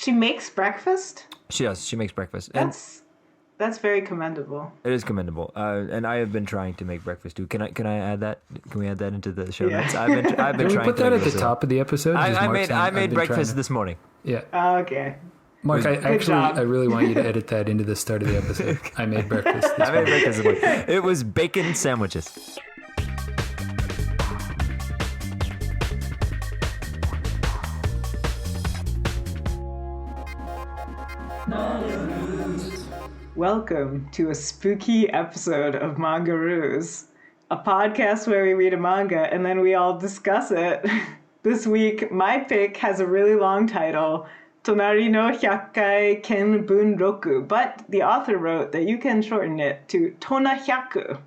she makes breakfast? She does. She makes breakfast. That's very commendable. It is commendable. And I have been trying to make breakfast too. Can I add that? Can we add that into the show notes? I've been Can we trying put to that make at the top of the episode? I made breakfast this morning. Yeah. Okay. Mark, I really want you to edit that into the start of the episode. I made breakfast this morning. Breakfast this morning. It was bacon sandwiches. Welcome to a spooky episode of Mangaroos, a podcast where we read a manga and then we all discuss it. This week, my pick has a really long title, Tonari no Hyakkai Kenbunroku, but the author wrote that you can shorten it to Tonahyaku,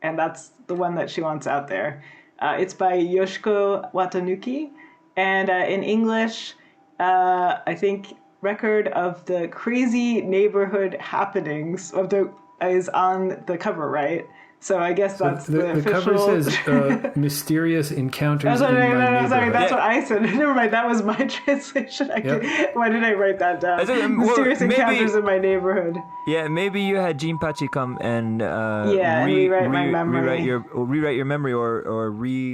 and that's the one that she wants out there. It's by Yoshiko Watanuki, and in English, I think record of the crazy neighborhood happenings is on the cover, right? So I guess that's the official... cover says mysterious encounters in my neighborhood. Sorry, that's what I said. Never mind, that was my translation. Why did I write that down? Mysterious encounters in my neighborhood. Yeah, maybe you had Jinpachi come and rewrite my memory. Rewrite your memory or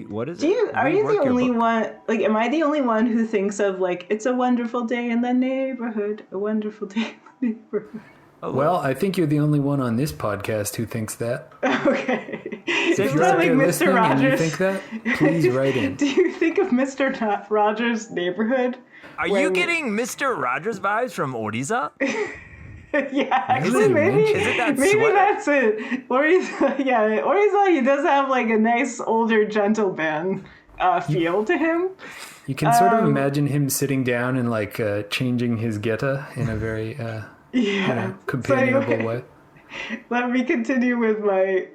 what is it? Are you the only one? Like, am I the only one who thinks of like it's a wonderful day in the neighborhood, a wonderful day in the neighborhood? Well, I think you're the only one on this podcast who thinks that. Okay. So if you're out there listening and you think that, please write in. Do you think of Mr. Rogers' Neighborhood? Are you getting Mr. Rogers vibes from Oriza? Yeah, actually, maybe that's it. Oriza, he does have like a nice older gentleman feel to him. You can sort of imagine him sitting down and like changing his geta in a very... companionable way. Let me continue with my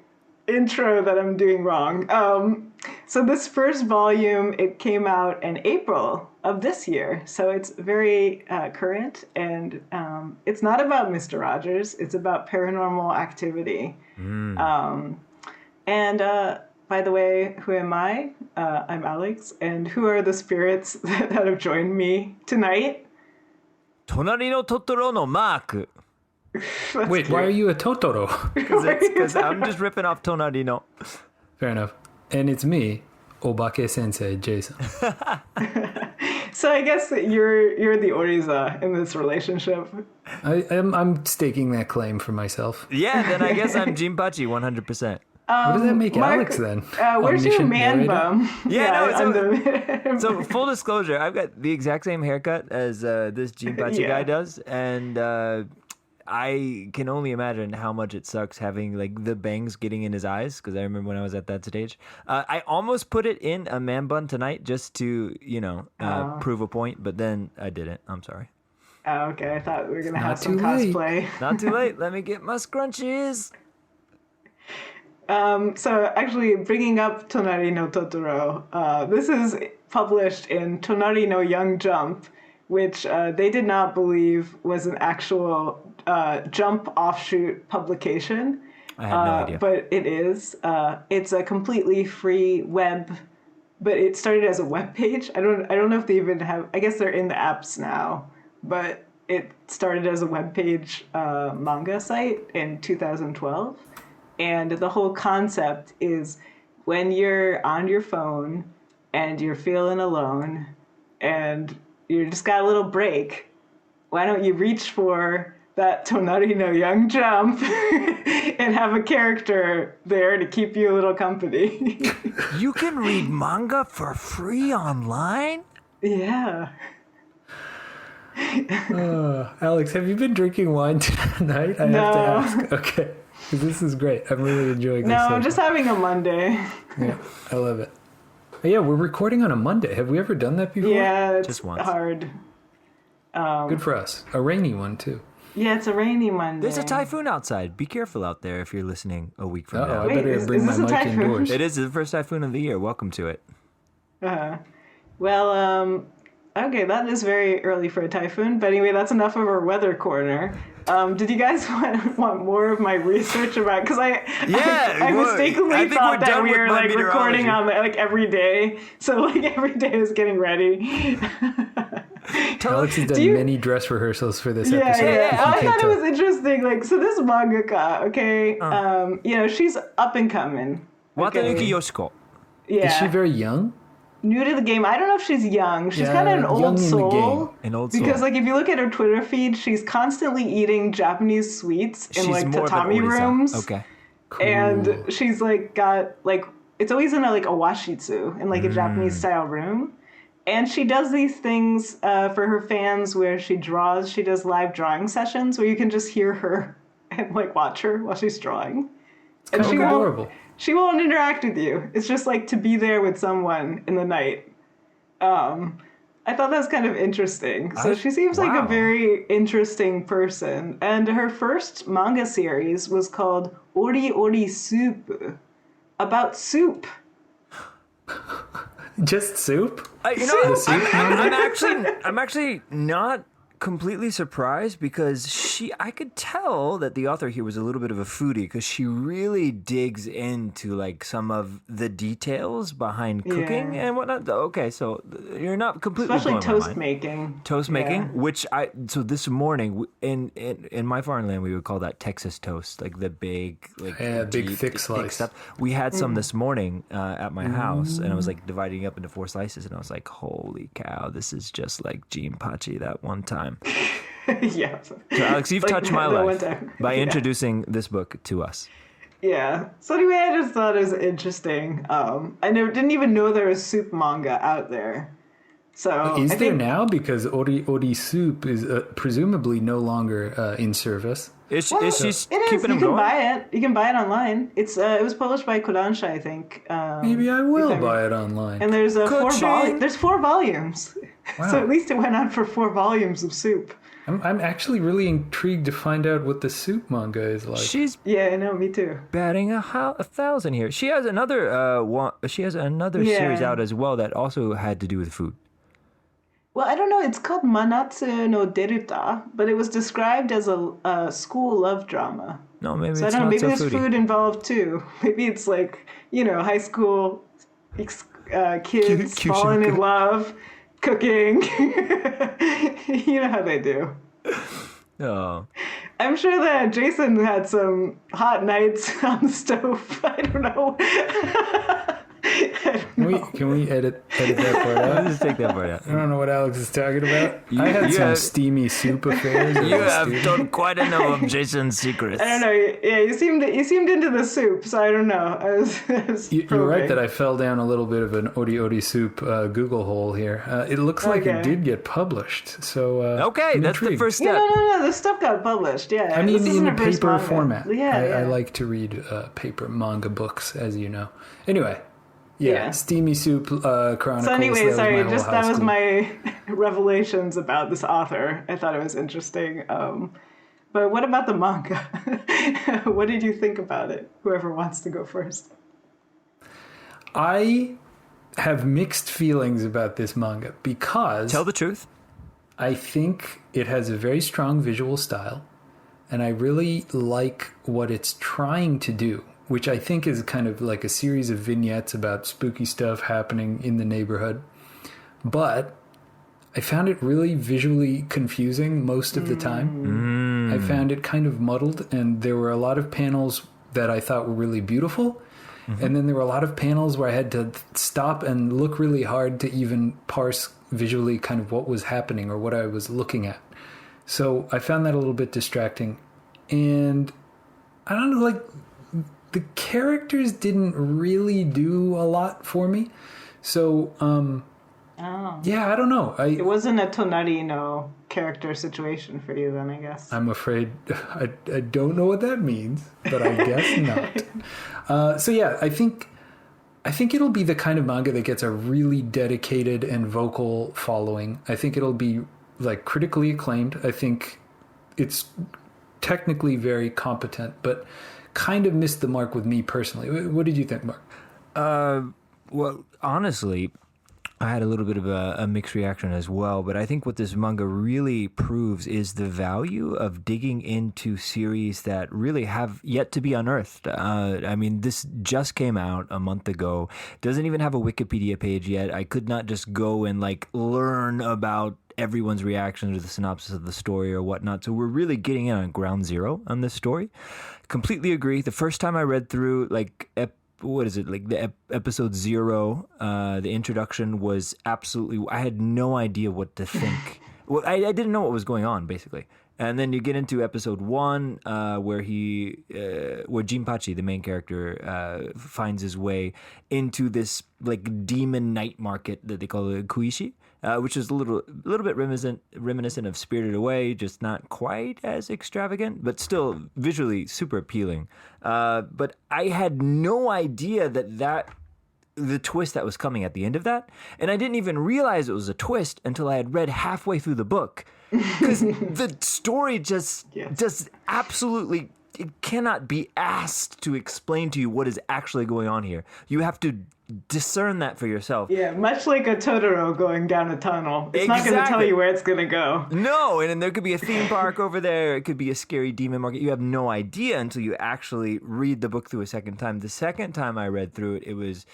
intro that I'm doing wrong. So this first volume, it came out in April of this year. So it's very current, and it's not about Mr. Rogers. It's about paranormal activity. And by the way, who am I? I'm Alex. And who are the spirits that have joined me tonight? Tonari no Totoro no Mark. Wait, why are you a Totoro? Because I'm just ripping off Tonari no. Fair enough. And it's me, Obake Sensei Jason. So I guess that you're the Oriza in this relationship. I'm staking that claim for myself. Yeah, then I guess I'm Jinpachi 100%. What does that make Mark, Alex then? Where's your man bum? So full disclosure, I've got the exact same haircut as this Jinpachi guy does, and I can only imagine how much it sucks having like the bangs getting in his eyes, because I remember when I was at that stage. I almost put it in a man bun tonight just to, prove a point, but then I didn't. I'm sorry. Oh, okay. I thought we were going to have some cosplay. Not too late. Let me get my scrunchies. So actually, bringing up Tonari no Totoro, this is published in Tonari no Young Jump, which they did not believe was an actual Jump offshoot publication. I had no idea. But it is. It's a completely free web, but it started as a web page. I don't know if they even have. I guess they're in the apps now, but it started as a web page manga site in 2012. And the whole concept is when you're on your phone and you're feeling alone and you just got a little break, why don't you reach for that Tonari no Young Jump and have a character there to keep you a little company? You can read manga for free online? Yeah. Alex, have you been drinking wine tonight? I have to ask. Okay. This is great. I'm really enjoying this. No, I'm just having a Monday. Yeah, I love it. Yeah, we're recording on a Monday. Have we ever done that before? Yeah, it's just once. Hard. Good for us. A rainy one, too. Yeah, it's a rainy Monday. There's a typhoon outside. Be careful out there if you're listening a week from now. I better bring my mic indoors. It is the first typhoon of the year. Welcome to it. Well, okay, that is very early for a typhoon. But anyway, that's enough of our weather corner. Did you guys want more of my research about? Because I mistakenly thought that we were like recording on like every day. So like every day I was getting ready. Alex has done many dress rehearsals for this episode. Yeah. I thought it was interesting. Like, so this mangaka, okay, you know, she's up and coming. Watanuki Yoshiko. Yeah. Is she very young? New to the game. I don't know if she's young. She's kind of an old soul. An old soul. Because, like, if you look at her Twitter feed, she's constantly eating Japanese sweets in, like, tatami rooms. Okay. Cool. And she's, like, got, like, it's always in, a washitsu, in, like, a Japanese-style room. And she does these things for her fans where she draws. She does live drawing sessions where you can just hear her and, like, watch her while she's drawing. It's kind of adorable. She won't interact with you. It's just like to be there with someone in the night. I thought that was kind of interesting. So she seems like a very interesting person. And her first manga series was called Ori Ori Soup, about soup. Just soup? I'm actually not completely surprised because I could tell that the author here was a little bit of a foodie because she really digs into like some of the details behind cooking and whatnot. Okay, so you're not completely especially toast making. Toast making, which so this morning in my foreign land we would call that Texas toast, like the big big thick slice stuff. We had some this morning at my house, and I was like dividing up into 4 slices, and I was like, holy cow, this is just like Jinpachi that one time. Yeah. So Alex, you've touched my life by introducing this book to us. Yeah. So anyway, I just thought it was interesting. I didn't even know there was soup manga out there. So is there now? Because Ori Ori Soup is presumably no longer in service. Is she keeping them going? You can buy it. You can buy it online. It was published by Kodansha, I think. Maybe I will buy it online. And there's 4 volumes. Wow. So at least it went on for 4 volumes of soup. I'm actually really intrigued to find out what the soup manga is like. Yeah, I know, me too. Batting 1,000 here. She has another series out as well that also had to do with food. Well, I don't know. It's called Manatsu no Deruta, but it was described as a school love drama. No, maybe so it's I don't know. Maybe there's foodie. food involved too. Maybe it's like, high school kids falling in love, cooking. You know how they do. Oh. I'm sure that Jason had some hot nights on the stove. I don't know. Can we edit that part out? Let's just take that part out. I don't know what Alex is talking about. I had some steamy soup affairs. You have told quite enough of Jason's secrets. I don't know. Yeah, you seemed into the soup, so I don't know. You're right that I fell down a little bit of an Ori Ori Soup Google hole here. It looks like it did get published. So okay, that's the first step. No. The stuff got published. Yeah. I mean, in a paper manga format. Yeah, I like to read paper manga books, as you know. Anyway. Yeah, steamy soup chronicles. So anyway, that was my revelations about this author. I thought it was interesting. But what about the manga? What did you think about it? Whoever wants to go first. I have mixed feelings about this manga because... Tell the truth. I think it has a very strong visual style, and I really like what it's trying to do, which I think is kind of like a series of vignettes about spooky stuff happening in the neighborhood. But I found it really visually confusing most of the time. I found it kind of muddled, and there were a lot of panels that I thought were really beautiful. And then there were a lot of panels where I had to stop and look really hard to even parse visually kind of what was happening or what I was looking at. So I found that a little bit distracting. And I don't know, like... the characters didn't really do a lot for me. So, yeah, I don't know. It wasn't a Tonari no character situation for you then, I guess. I'm afraid I don't know what that means, but I guess not. So yeah, I think it'll be the kind of manga that gets a really dedicated and vocal following. I think it'll be like critically acclaimed. I think it's technically very competent, but kind of missed the mark with me personally. What did you think, Mark? Well, honestly, I had a little bit of a mixed reaction as well, but I think what this manga really proves is the value of digging into series that really have yet to be unearthed. I mean, this just came out a month ago. Doesn't even have a Wikipedia page yet. I could not just go and like learn about everyone's reaction to the synopsis of the story or whatnot. So we're really getting in on ground zero on this story. Completely agree. The first time I read through like what is it, like the episode 0, the introduction was absolutely, I had no idea what to think. Well, I didn't know what was going on, basically. And then you get into episode 1, where Jinpachi, the main character, finds his way into this like demon night market that they call the Kuishi, which is a little bit reminiscent of Spirited Away, just not quite as extravagant, but still visually super appealing. But I had no idea that the twist that was coming at the end of that, and I didn't even realize it was a twist until I had read halfway through the book, because the story just absolutely, it cannot be asked to explain to you what is actually going on here. You have to discern that for yourself. Yeah, much like a Totoro going down a tunnel. It's not going to tell you where it's going to go. No, and then there could be a theme park over there. It could be a scary demon market. You have no idea until you actually read the book through a second time. The second time I read through it, it was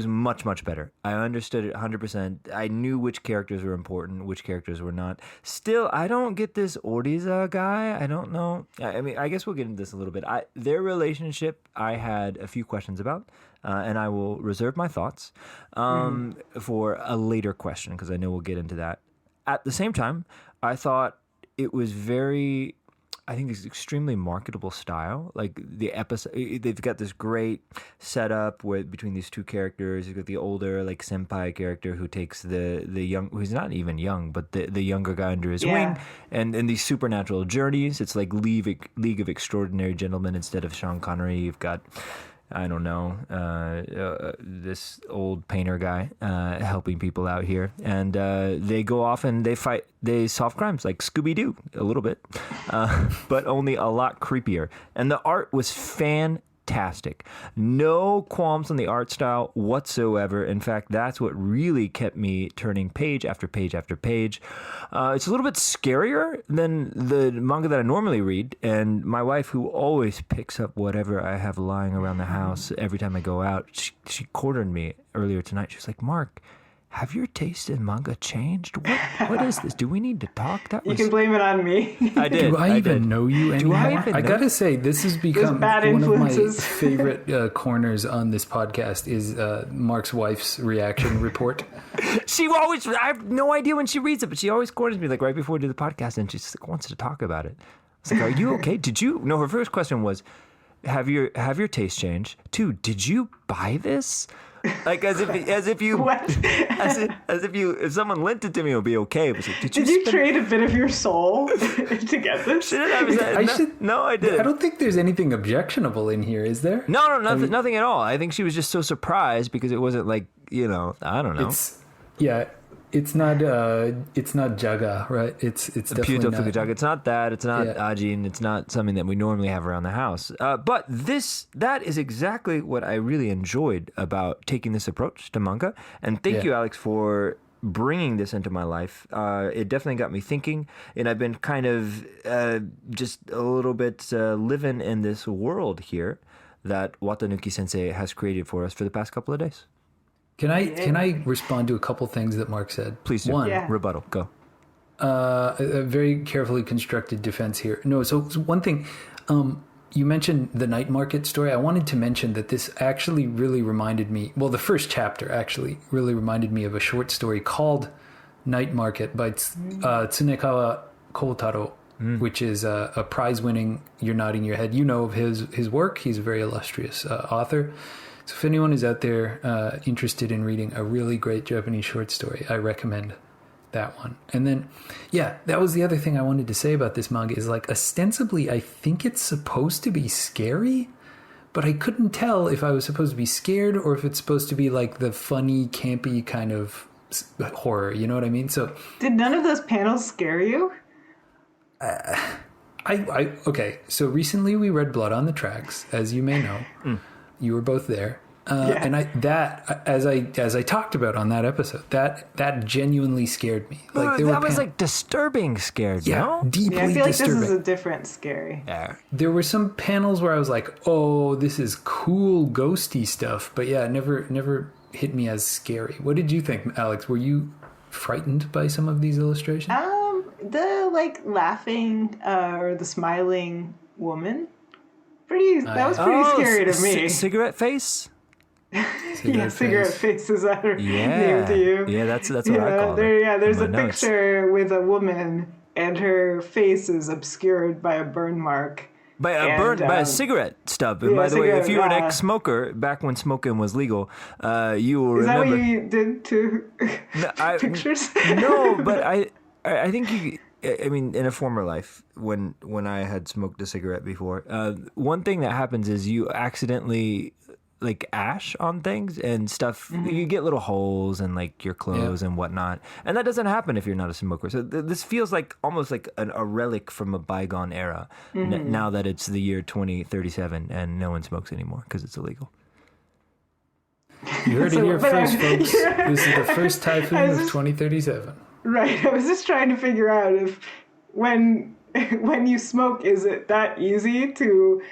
much, much better. I understood it 100%. I knew which characters were important, which characters were not. Still, I don't get this Oriza guy. I don't know. I mean, I guess we'll get into this a little bit. Their relationship, I had a few questions about, and I will reserve my thoughts for a later question, because I know we'll get into that. At the same time, I thought it was I think it's extremely marketable style. Like the episode, they've got this great setup between these two characters. You've got the older, like senpai character who takes the young, who's not even young, but the younger guy under his wing, and these supernatural journeys. It's like League of Extraordinary Gentlemen instead of Sean Connery. You've got, I don't know, this old painter guy helping people out here. And they go off and they solve crimes like Scooby-Doo a little bit, but only a lot creepier. And the art was fantastic. No qualms on the art style whatsoever. In fact, that's what really kept me turning page after page after page. It's a little bit scarier than the manga that I normally read. And my wife, who always picks up whatever I have lying around the house every time I go out, she cornered me earlier tonight. She was like, "Mark, have your taste in manga changed? What is this? Do we need to talk?" You can blame it on me. I did. Do I even know you anymore? I gotta say, this has become one of my favorite corners on this podcast is Mark's wife's reaction report. I have no idea when she reads it, but she always corners me like right before we do the podcast, and she just like, wants to talk about it. I was like, "Are you okay? No, her first question was, have your taste changed? 2, did you buy this?" Like as if you what? if someone lent it to me, it would be okay. But like, did you trade a bit of your soul to get this? No, I didn't. I don't think there's anything objectionable in here, is there? No, nothing at all. I think she was just so surprised because it wasn't like, I don't know. It's not Jaga, right? It's definitely Pyuto not. Fukujaga. It's not that. It's not Ajin. It's not something that we normally have around the house. But that is exactly what I really enjoyed about taking this approach to manga. And thank you, Alex, for bringing this into my life. It definitely got me thinking, and I've been kind of just a little bit living in this world here that Watanuki Sensei has created for us for the past couple of days. Can I respond to a couple things that Mark said? Please do. Rebuttal. Go. A very carefully constructed defense here. No, so one thing, you mentioned the night market story. I wanted to mention that this actually really reminded me, well, the first chapter actually really reminded me of a short story called Night Market by Tsunekawa Koutaro, which is a prize-winning, you're nodding your head, you know of his work. He's a very illustrious author. So if anyone is out there interested in reading a really great Japanese short story, I recommend that one. And then, that was the other thing I wanted to say about this manga is like ostensibly I think it's supposed to be scary, but I couldn't tell if I was supposed to be scared or if it's supposed to be like the funny, campy kind of horror. You know what I mean? So did none of those panels scare you? Okay. So recently we read Blood on the Tracks, as you may know. You were both there. And as I talked about on that episode, that genuinely scared me. Like that was like disturbing scared, no? Deeply I feel like disturbing. this is a different scary. Yeah. There were some panels where I was like, "Oh, this is cool, ghosty stuff," but yeah, it never hit me as scary. What did you think, Alex? Were you frightened by some of these illustrations? The like laughing or the smiling woman, that was pretty scary to me. Cigarette face. Cigarette face, is that her name to you? Yeah, that's what I call it. Yeah, there's a picture with a woman and her face is obscured by a burn mark. By a cigarette stub. And by the way, if you're an ex-smoker, back when smoking was legal, you will remember. Is that what you did to pictures? No, but I think I mean, in a former life, when I had smoked a cigarette before, one thing that happens is you accidentally like ash on things and stuff. Mm-hmm. You get little holes in like your clothes and whatnot, and that doesn't happen if you're not a smoker. So this feels like almost like a relic from a bygone era. Now that it's the year 2037 and no one smokes anymore because it's illegal. You heard it here first, folks. This is the first typhoon of 2037. Right. I was just trying to figure out if when you smoke, is it that easy to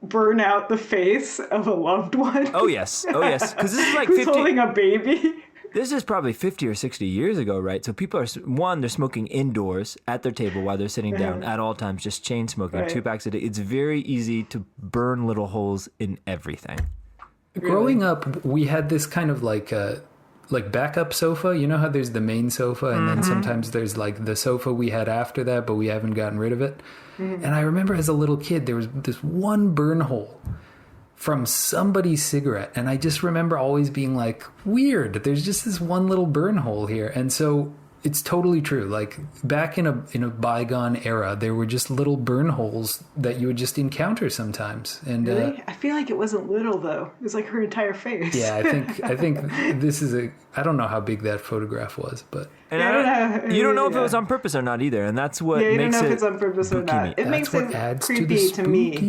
burn out the face of a loved one? Oh yes, because this is like who's holding a baby. This is probably 50 or 60 years ago, right? So people are they're smoking indoors at their table while they're sitting down at all times, just chain smoking, right. 2 packs a day. It's very easy to burn little holes in everything. Growing up, we had this kind of like backup sofa. You know how there's the main sofa and then sometimes there's like the sofa we had after that, but we haven't gotten rid of it. And I remember as a little kid, there was this one burn hole from somebody's cigarette. And I just remember always being like, weird, there's just this one little burn hole here. And so it's totally true. Like back in a bygone era, there were just little burn holes that you would just encounter sometimes. And really? I feel like it wasn't little though. It was like her entire face. Yeah, I think this is I don't know how big that photograph was, but you don't know if it was on purpose or not either, and that's what makes it. You don't know if it's on purpose or not. It makes it creepy to me.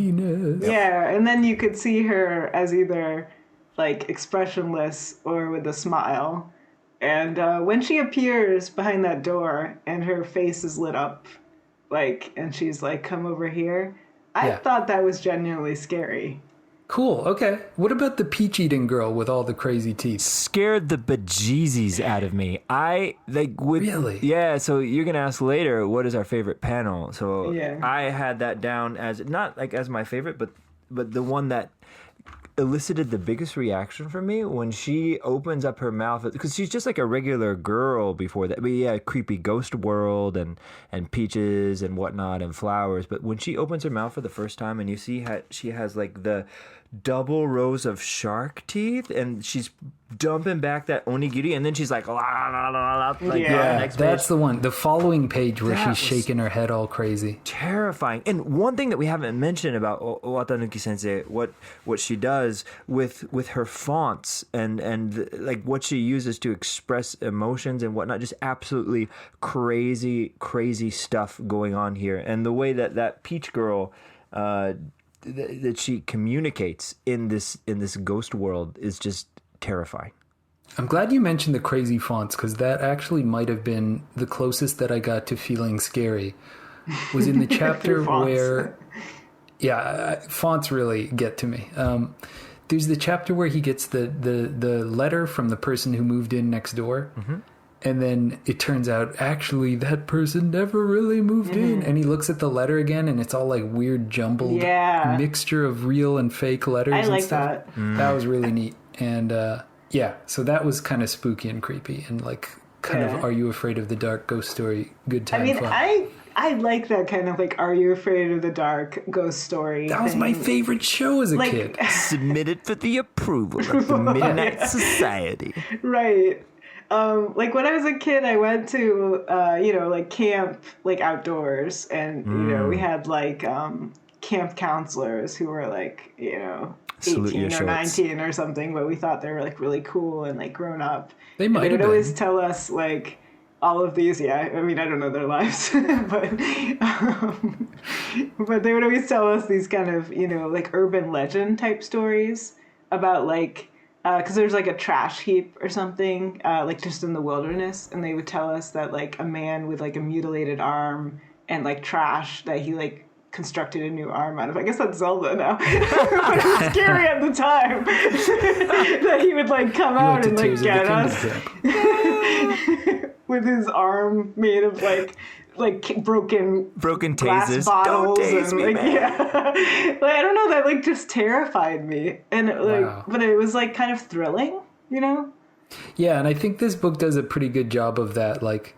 Yeah, and then you could see her as either like expressionless or with a smile. And when she appears behind that door and her face is lit up, like, and she's like, come over here, I thought that was genuinely scary. Cool. Okay. What about the peach eating girl with all the crazy teeth? Scared the bejesus out of me. Really? Yeah. So you're gonna ask later, what is our favorite panel? So I had that down as not like as my favorite, but the one that elicited the biggest reaction from me when she opens up her mouth, because she's just like a regular girl before that. But yeah, creepy ghost world and peaches and whatnot and flowers. But when she opens her mouth for the first time and you see how she has like the double rows of shark teeth and she's dumping back that onigiri and then she's like, la, la, la, la, like next that's page. The one, the following page where she's shaking her head all crazy. Terrifying. And one thing that we haven't mentioned about Watanuki sensei, what she does with her fonts and like what she uses to express emotions and whatnot, just absolutely crazy stuff going on here. And the way that peach girl that she communicates in this ghost world is just terrifying. I'm glad you mentioned the crazy fonts, because that actually might have been the closest that I got to feeling scary. Was in the chapter where, fonts really get to me. There's the chapter where he gets the letter from the person who moved in next door. Mm-hmm. And then it turns out, actually, that person never really moved in. And he looks at the letter again, and it's all like weird jumbled mixture of real and fake letters and like stuff. That. That was really neat. And so that was kind of spooky and creepy and like kind of Are You Afraid of the Dark ghost story, good time fun. I like that kind of like Are You Afraid of the Dark ghost story. That was my favorite show as a kid. Submitted for the approval of the Midnight Society. Right. Like when I was a kid, I went to, like camp, like outdoors, and, we had like camp counselors who were like, 18 or 19 or something, but we thought they were like really cool and like grown up. They might have been. They would always tell us like all of these, I don't know their lives, but they would always tell us these kind of, like urban legend type stories about like because there's like a trash heap or something, like just in the wilderness, and they would tell us that like a man with like a mutilated arm and like trash that he like constructed a new arm out of. I guess that's Zelda now. But it was scary at the time that he would like come out and like get us with his arm made of like broken glass tasers. bottles. Don't tase and me, like, man. yeah. Like, I don't know, that like just terrified me. And like, Wow. but it was like kind of thrilling, you know? Yeah, and I think this book does a pretty good job of that. Like,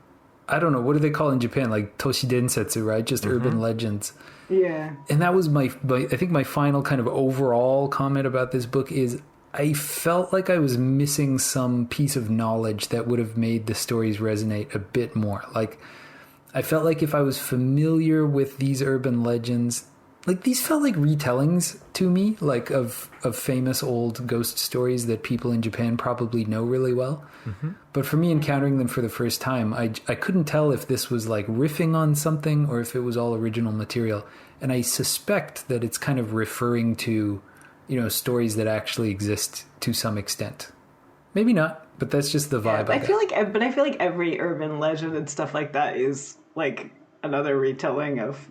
I don't know, what do they call in Japan? Like Toshi Densetsu, right? Just urban legends. Yeah. And that was my I think my final kind of overall comment about this book is I felt like I was missing some piece of knowledge that would have made the stories resonate a bit more. Like, I felt like if I was familiar with these urban legends, like these felt like retellings to me, like of famous old ghost stories that people in Japan probably know really well. Mm-hmm. But for me, encountering them for the first time, I couldn't tell if this was like riffing on something or if it was all original material. And I suspect that it's kind of referring to, you know, stories that actually exist to some extent. Maybe not, but that's just the vibe. I feel like every urban legend and stuff like that is like another retelling of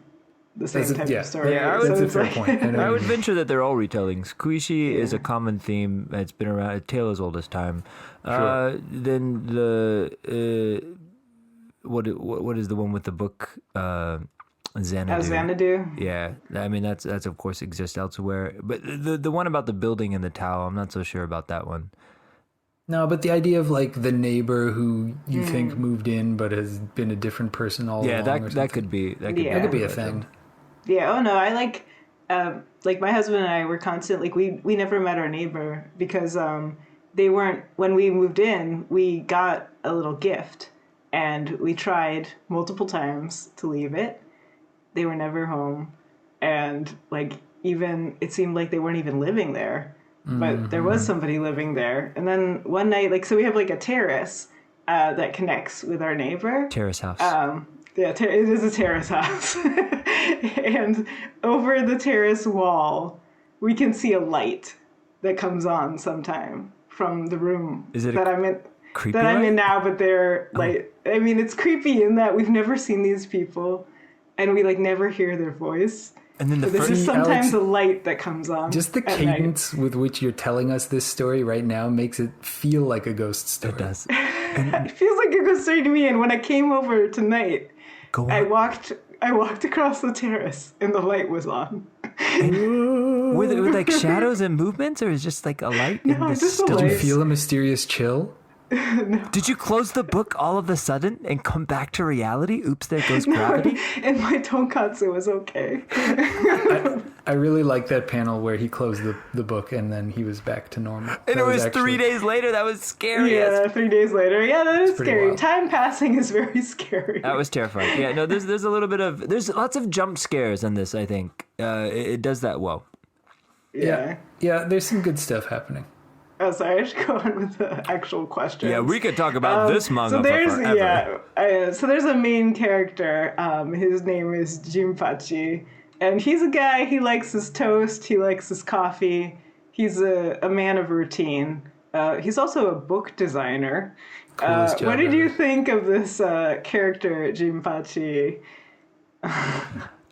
the same type of story. Yeah, that's a fair point. I would venture that they're all retellings. Kuishi is a common theme. It's been around, a tale as old as time. Sure. Then the what is the one with the book? Xanadu. Xanadu. Yeah, I mean that's of course exists elsewhere. But the one about the building in the Tao, I'm not so sure about that one. No, but the idea of like the neighbor who you think moved in but has been a different person all along. Yeah, that could be that could be a thing. Yeah. Oh no, I like my husband and I were constantly we never met our neighbor because they weren't, when we moved in, we got a little gift and we tried multiple times to leave it. They were never home, and like even it seemed like they weren't even living there. But there was somebody living there. And then one night, like, so we have like a terrace that connects with our neighbor. Terrace house. Yeah, it is a terrace house. And over the terrace wall, we can see a light that comes on sometime from the room is it that I'm in. Creepy that light? I'm in now, but they're like, I mean, it's creepy in that we've never seen these people and we like never hear their voice. And then there's just sometimes a light that comes on. Just the cadence with which you're telling us this story right now makes it feel like a ghost story. It does. It feels like a ghost story to me. And when I came over tonight, I walked across the terrace and the light was on. With like shadows and movements, or is just like a light? No, just a light. Did you feel a mysterious chill? No. Did you close the book all of a sudden and come back to reality? Oops, there goes gravity. And my tonkatsu was okay. I really like that panel where he closed the book and then he was back to normal. And it was actually 3 days later. That was scary. Yeah, 3 days later. Yeah, that is scary. Wild. Time passing is very scary. That was terrifying. Yeah, no, there's a little bit of, there's lots of jump scares in this, I think. It does that well. Yeah. Yeah, there's some good stuff happening. Oh, sorry, I should go on with the actual questions. Yeah, we could talk about this manga for forever. So there's a main character. His name is Jinpachi. And he's a guy, he likes his toast, he likes his coffee. He's a man of routine. He's also a book designer. Coolest job what did ever. you think of this character, Jinpachi?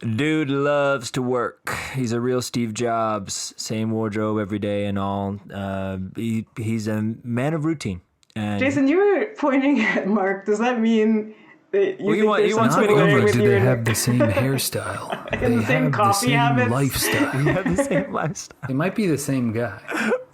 Dude loves to work. He's a real Steve Jobs. Same wardrobe every day and all. He's a man of routine. And Jason, you were pointing at Mark. Does that mean that you think there's wants me something to go wrong for with Do you? they have the same hairstyle? And the They same have coffee the same habits? lifestyle. we have the same lifestyle. They might be the same guy.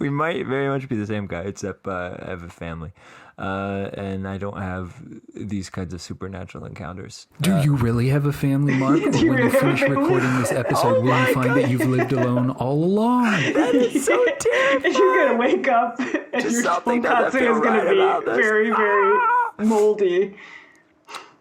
We might very much be the same guy, except I have a family. And I don't have these kinds of supernatural encounters. Do you really have a family, Mark? Or when you you really have a finish family? recording this episode, will you find that you've lived alone all along? That is so terrible. And you're gonna wake up and your something doesn't tonkatsu feel is gonna right about be this. very, very moldy.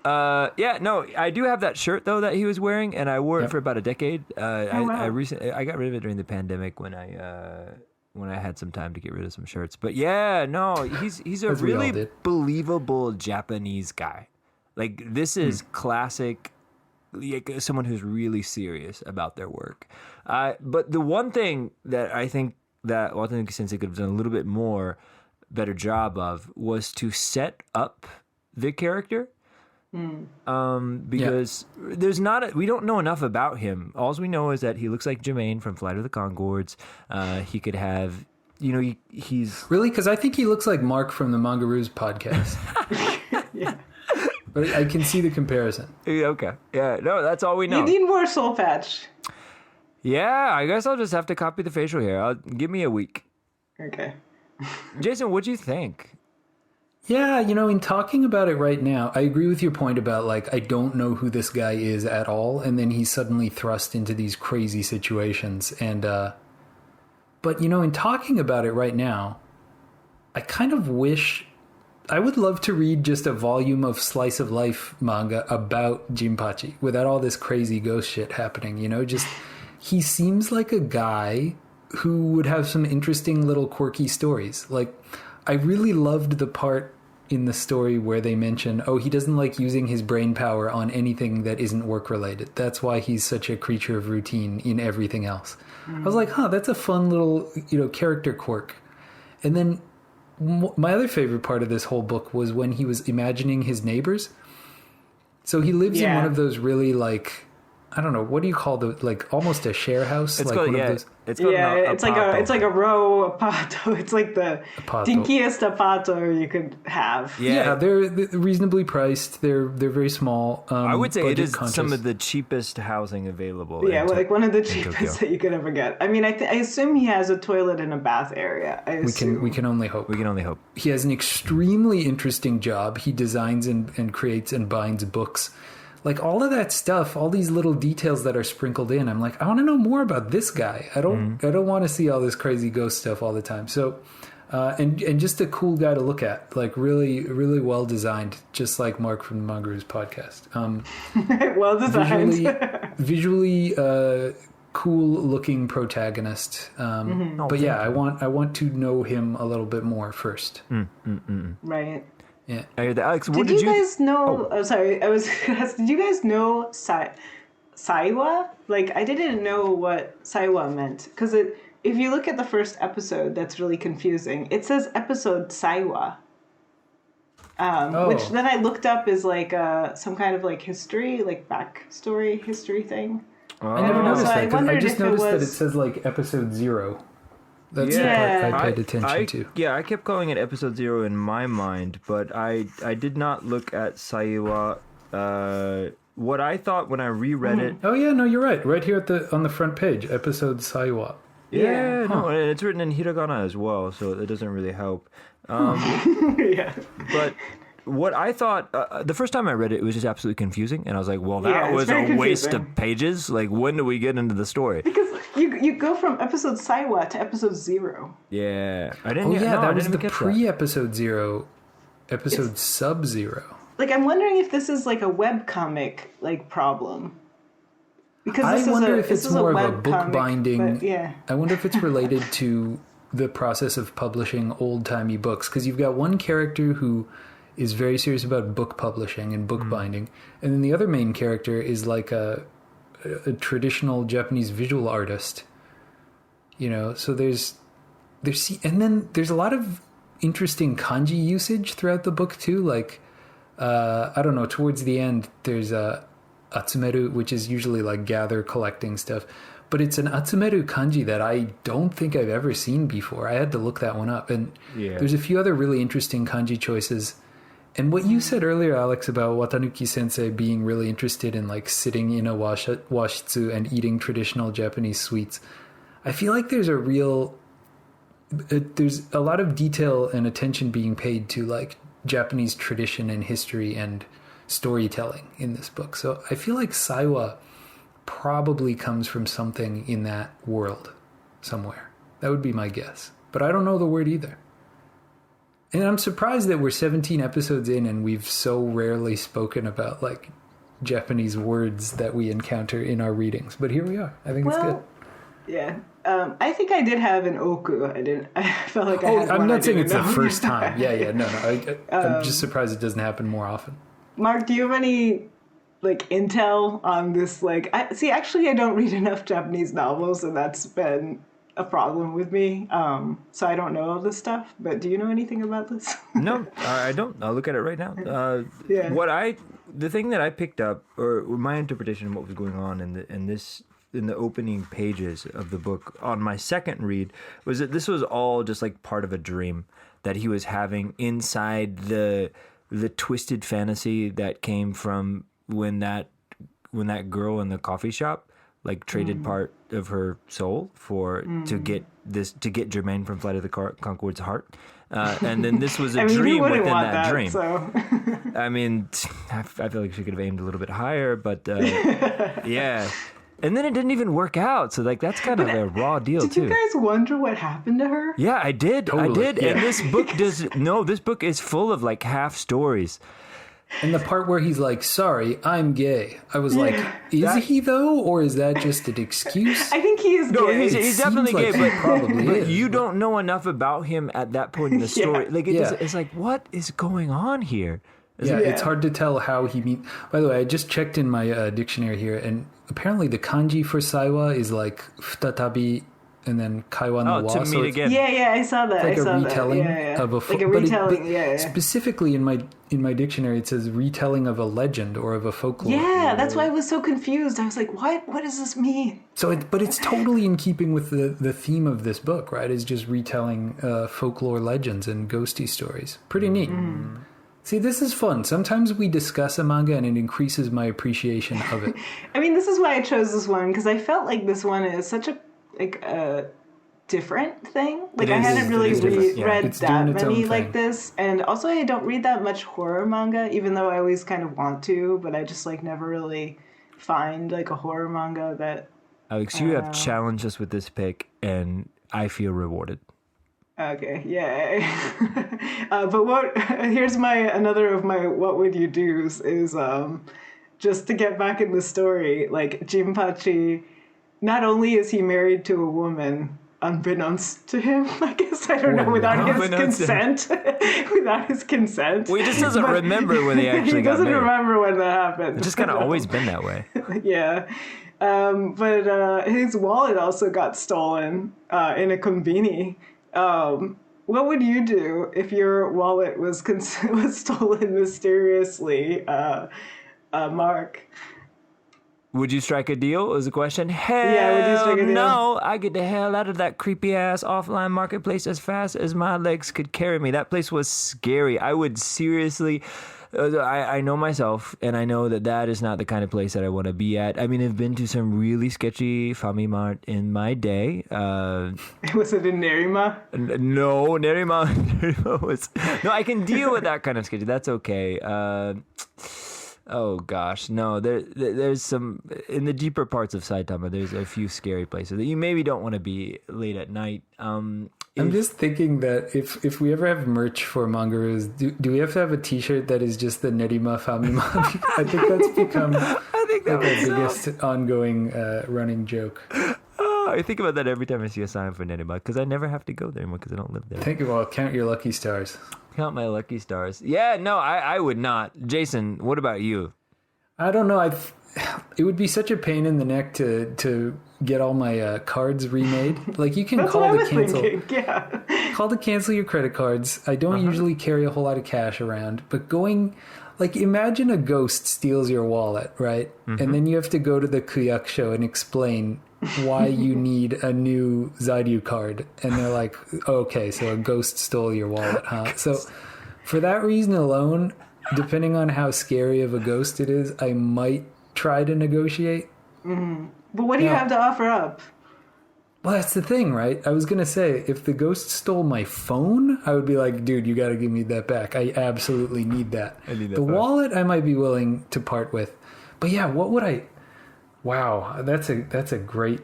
Yeah, no, I do have that shirt though that he was wearing, and I wore it for about a decade. wow. I got rid of it during the pandemic when I had some time to get rid of some shirts. But yeah, no, he's a As we all really did. believable Japanese guy. Like this is classic, like someone who's really serious about their work. But the one thing that I think that Watanuki Sensei could have done a little bit better job of was to set up the character. Because we don't know enough about him. All we know is that he looks like Jermaine from Flight of the Conchords. He could have, he's really, because I think he looks like Mark from the Mangaroos podcast. Yeah. But I can see the comparison. Okay. Yeah. No, that's all we know. You need more soul patch. Yeah, I guess I'll just have to copy the facial hair. Give me a week. Okay. Jason, what'd you think? Yeah, in talking about it right now, I agree with your point about, like, I don't know who this guy is at all, and then he's suddenly thrust into these crazy situations. And, but, in talking about it right now, I kind of wish... I would love to read just a volume of slice of life manga about Jinpachi without all this crazy ghost shit happening, just... He seems like a guy who would have some interesting little quirky stories. Like... I really loved the part in the story where they mention, he doesn't like using his brain power on anything that isn't work-related. That's why he's such a creature of routine in everything else. I was like, that's a fun little, character quirk. And then my other favorite part of this whole book was when he was imagining his neighbors. So he lives in one of those really, like... I don't know, what do you call almost a share house? It's like called, one of those... It's like a row apato. It's like the dinkiest apato you could have. Yeah, they're reasonably priced. They're very small. I would say it is some of the cheapest housing available. Yeah, like one of the cheapest that you could ever get. I mean, I assume he has a toilet and a bath area. We can only hope. We can only hope. He has an extremely interesting job. He designs and creates and binds books. Like, all of that stuff, all these little details that are sprinkled in, I'm like, I want to know more about this guy. I don't want to see all this crazy ghost stuff all the time. So, and just a cool guy to look at, like, really, really well designed, just like Mark from the Mangaroos podcast. Well designed. Visually cool looking protagonist. But yeah, I want to know him a little bit more first. Right. Yeah. Alex, did you guys know? Oh, sorry. I was gonna ask, did you guys know Saiwa? Like, I didn't know what Saiwa meant because if you look at the first episode, that's really confusing. It says episode Saiwa, which then I looked up is like some kind of like history, like backstory history thing. I never noticed that. I just noticed that it says like episode 0. That's the part I paid attention to. Yeah, I kept calling it episode 0 in my mind, but I did not look at Saiwa. What I thought when I reread it... Oh, yeah, no, you're right. Right here on the front page, episode Saiwa. Yeah, no, and it's written in hiragana as well, so it doesn't really help. Yeah. But what I thought, the first time I read it, it was just absolutely confusing, and I was like, well, that was a waste of pages. Like, when do we get into the story? Because you go from episode Saiwa to episode 0. Yeah. I didn't. That was the pre-episode 0, episode sub-0. Like, I'm wondering if this is like a webcomic like problem. Because I wonder if it's more of a bookbinding. Yeah. I wonder if it's related to the process of publishing old-timey books, because you've got one character who is very serious about book publishing and bookbinding, and then the other main character is like a traditional Japanese visual artist. So there's and then there's a lot of interesting kanji usage throughout the book too. Like I don't know, towards the end there's atsumeru, which is usually like gather, collecting stuff, but it's an atsumeru kanji that I don't think I've ever seen before. I had to look that one up, and there's a few other really interesting kanji choices. And what you said earlier, Alex, about Watanuki Sensei being really interested in like sitting in a washitsu and eating traditional Japanese sweets, I feel like there's a lot of detail and attention being paid to like Japanese tradition and history and storytelling in this book. So I feel like Saiwa probably comes from something in that world somewhere. That would be my guess. But I don't know the word either. And I'm surprised that we're 17 episodes in and we've so rarely spoken about like Japanese words that we encounter in our readings. But here we are. I think it's good. Yeah. I think I did have an oku. I felt like I had one. I'm not saying it's the first time. Yeah. No. I'm just surprised it doesn't happen more often. Mark, do you have any like intel on this? Like, actually, I don't read enough Japanese novels, and that's been a problem with me. So I don't know all this stuff. But do you know anything about this? No, I don't. I'll look at it right now. Yeah. The thing that I picked up, or my interpretation of what was going on in the opening pages of the book on my second read, was that this was all just like part of a dream that he was having inside the twisted fantasy that came from when that girl in the coffee shop like traded part of her soul to get Jermaine from Flight of the Conchord's heart. And then this was a dream within that dream. So. I mean, I feel like she could have aimed a little bit higher, but yeah. And then it didn't even work out. So like that's kind of a raw deal did too. Did you guys wonder what happened to her? Yeah, I did. Totally. I did. Yeah. And this book is full of like half stories. And the part where he's like, sorry, I'm gay. I was like, is he though? Or is that just an excuse? I think he is gay. No, he's definitely gay, but probably but you don't know enough about him at that point in the story. Like it's like, what is going on here? It's hard to tell how he meet. By the way, I just checked in my dictionary here, and apparently the kanji for saiwa is like futatabi and then kaiwa no wa. To meet again. Yeah, I saw that. Like I saw a retelling of a like a retelling. Specifically in my dictionary, it says retelling of a legend or of a folklore. Yeah, that's why I was so confused. I was like, what? What does this mean? So, but it's totally in keeping with the theme of this book, right? It's just retelling folklore legends and ghosty stories. Pretty neat. See, this is fun. Sometimes we discuss a manga and it increases my appreciation of it. I mean, this is why I chose this one, because I felt like this one is such a different thing. Like I hadn't really read that many like this, and also I don't read that much horror manga, even though I always kind of want to, but I just like never really find like a horror manga that. Alex, you have challenged us with this pick, and I feel rewarded. Okay, yay. But here's another of my what would you do's is just to get back in the story, like Jinpachi, not only is he married to a woman unbeknownst to him, I guess, I don't know, without his consent. Without his consent. Well, he just doesn't remember when they actually got married. He doesn't remember when that happened. It's just kind of always been that way. Yeah. But his wallet also got stolen in a konbini. What would you do if your wallet was stolen mysteriously, Mark? Would you strike a deal? Was the question. Hell yeah, would you strike a deal? No, I get the hell out of that creepy ass offline marketplace as fast as my legs could carry me. That place was scary. I would seriously. I know myself, and I know that is not the kind of place that I want to be at. I mean, I've been to some really sketchy Famimart in my day. Was it in Nerima? No, Nerima was... No, I can deal with that kind of sketchy. That's okay. Oh, gosh. No, there's some... In the deeper parts of Saitama, there's a few scary places that you maybe don't want to be late at night. I'm just thinking that if we ever have merch for Mangaroos, do we have to have a T-shirt that is just the Nerima Famima? I think that's become the biggest ongoing running joke. Oh, I think about that every time I see a sign for Nerima, because I never have to go there anymore because I don't live there. Count your lucky stars. Count my lucky stars. Yeah, no, I would not. Jason, what about you? I don't know. It would be such a pain in the neck to get all my cards remade. Like you can call to cancel. Call to cancel your credit cards. I don't usually carry a whole lot of cash around, but imagine a ghost steals your wallet, right? Mm-hmm. And then you have to go to the Kuyakusho and explain why you need a new Zairyu card. And they're like, okay, so a ghost stole your wallet, huh? So for that reason alone, depending on how scary of a ghost it is, I might try to negotiate. Mm-hmm. But what do you have to offer up? Well, that's the thing, right? I was going to say, if the ghost stole my phone, I would be like, dude, you got to give me that back. I absolutely need that. I need that the back. Wallet, I might be willing to part with. But yeah, what would I... Wow, that's a great...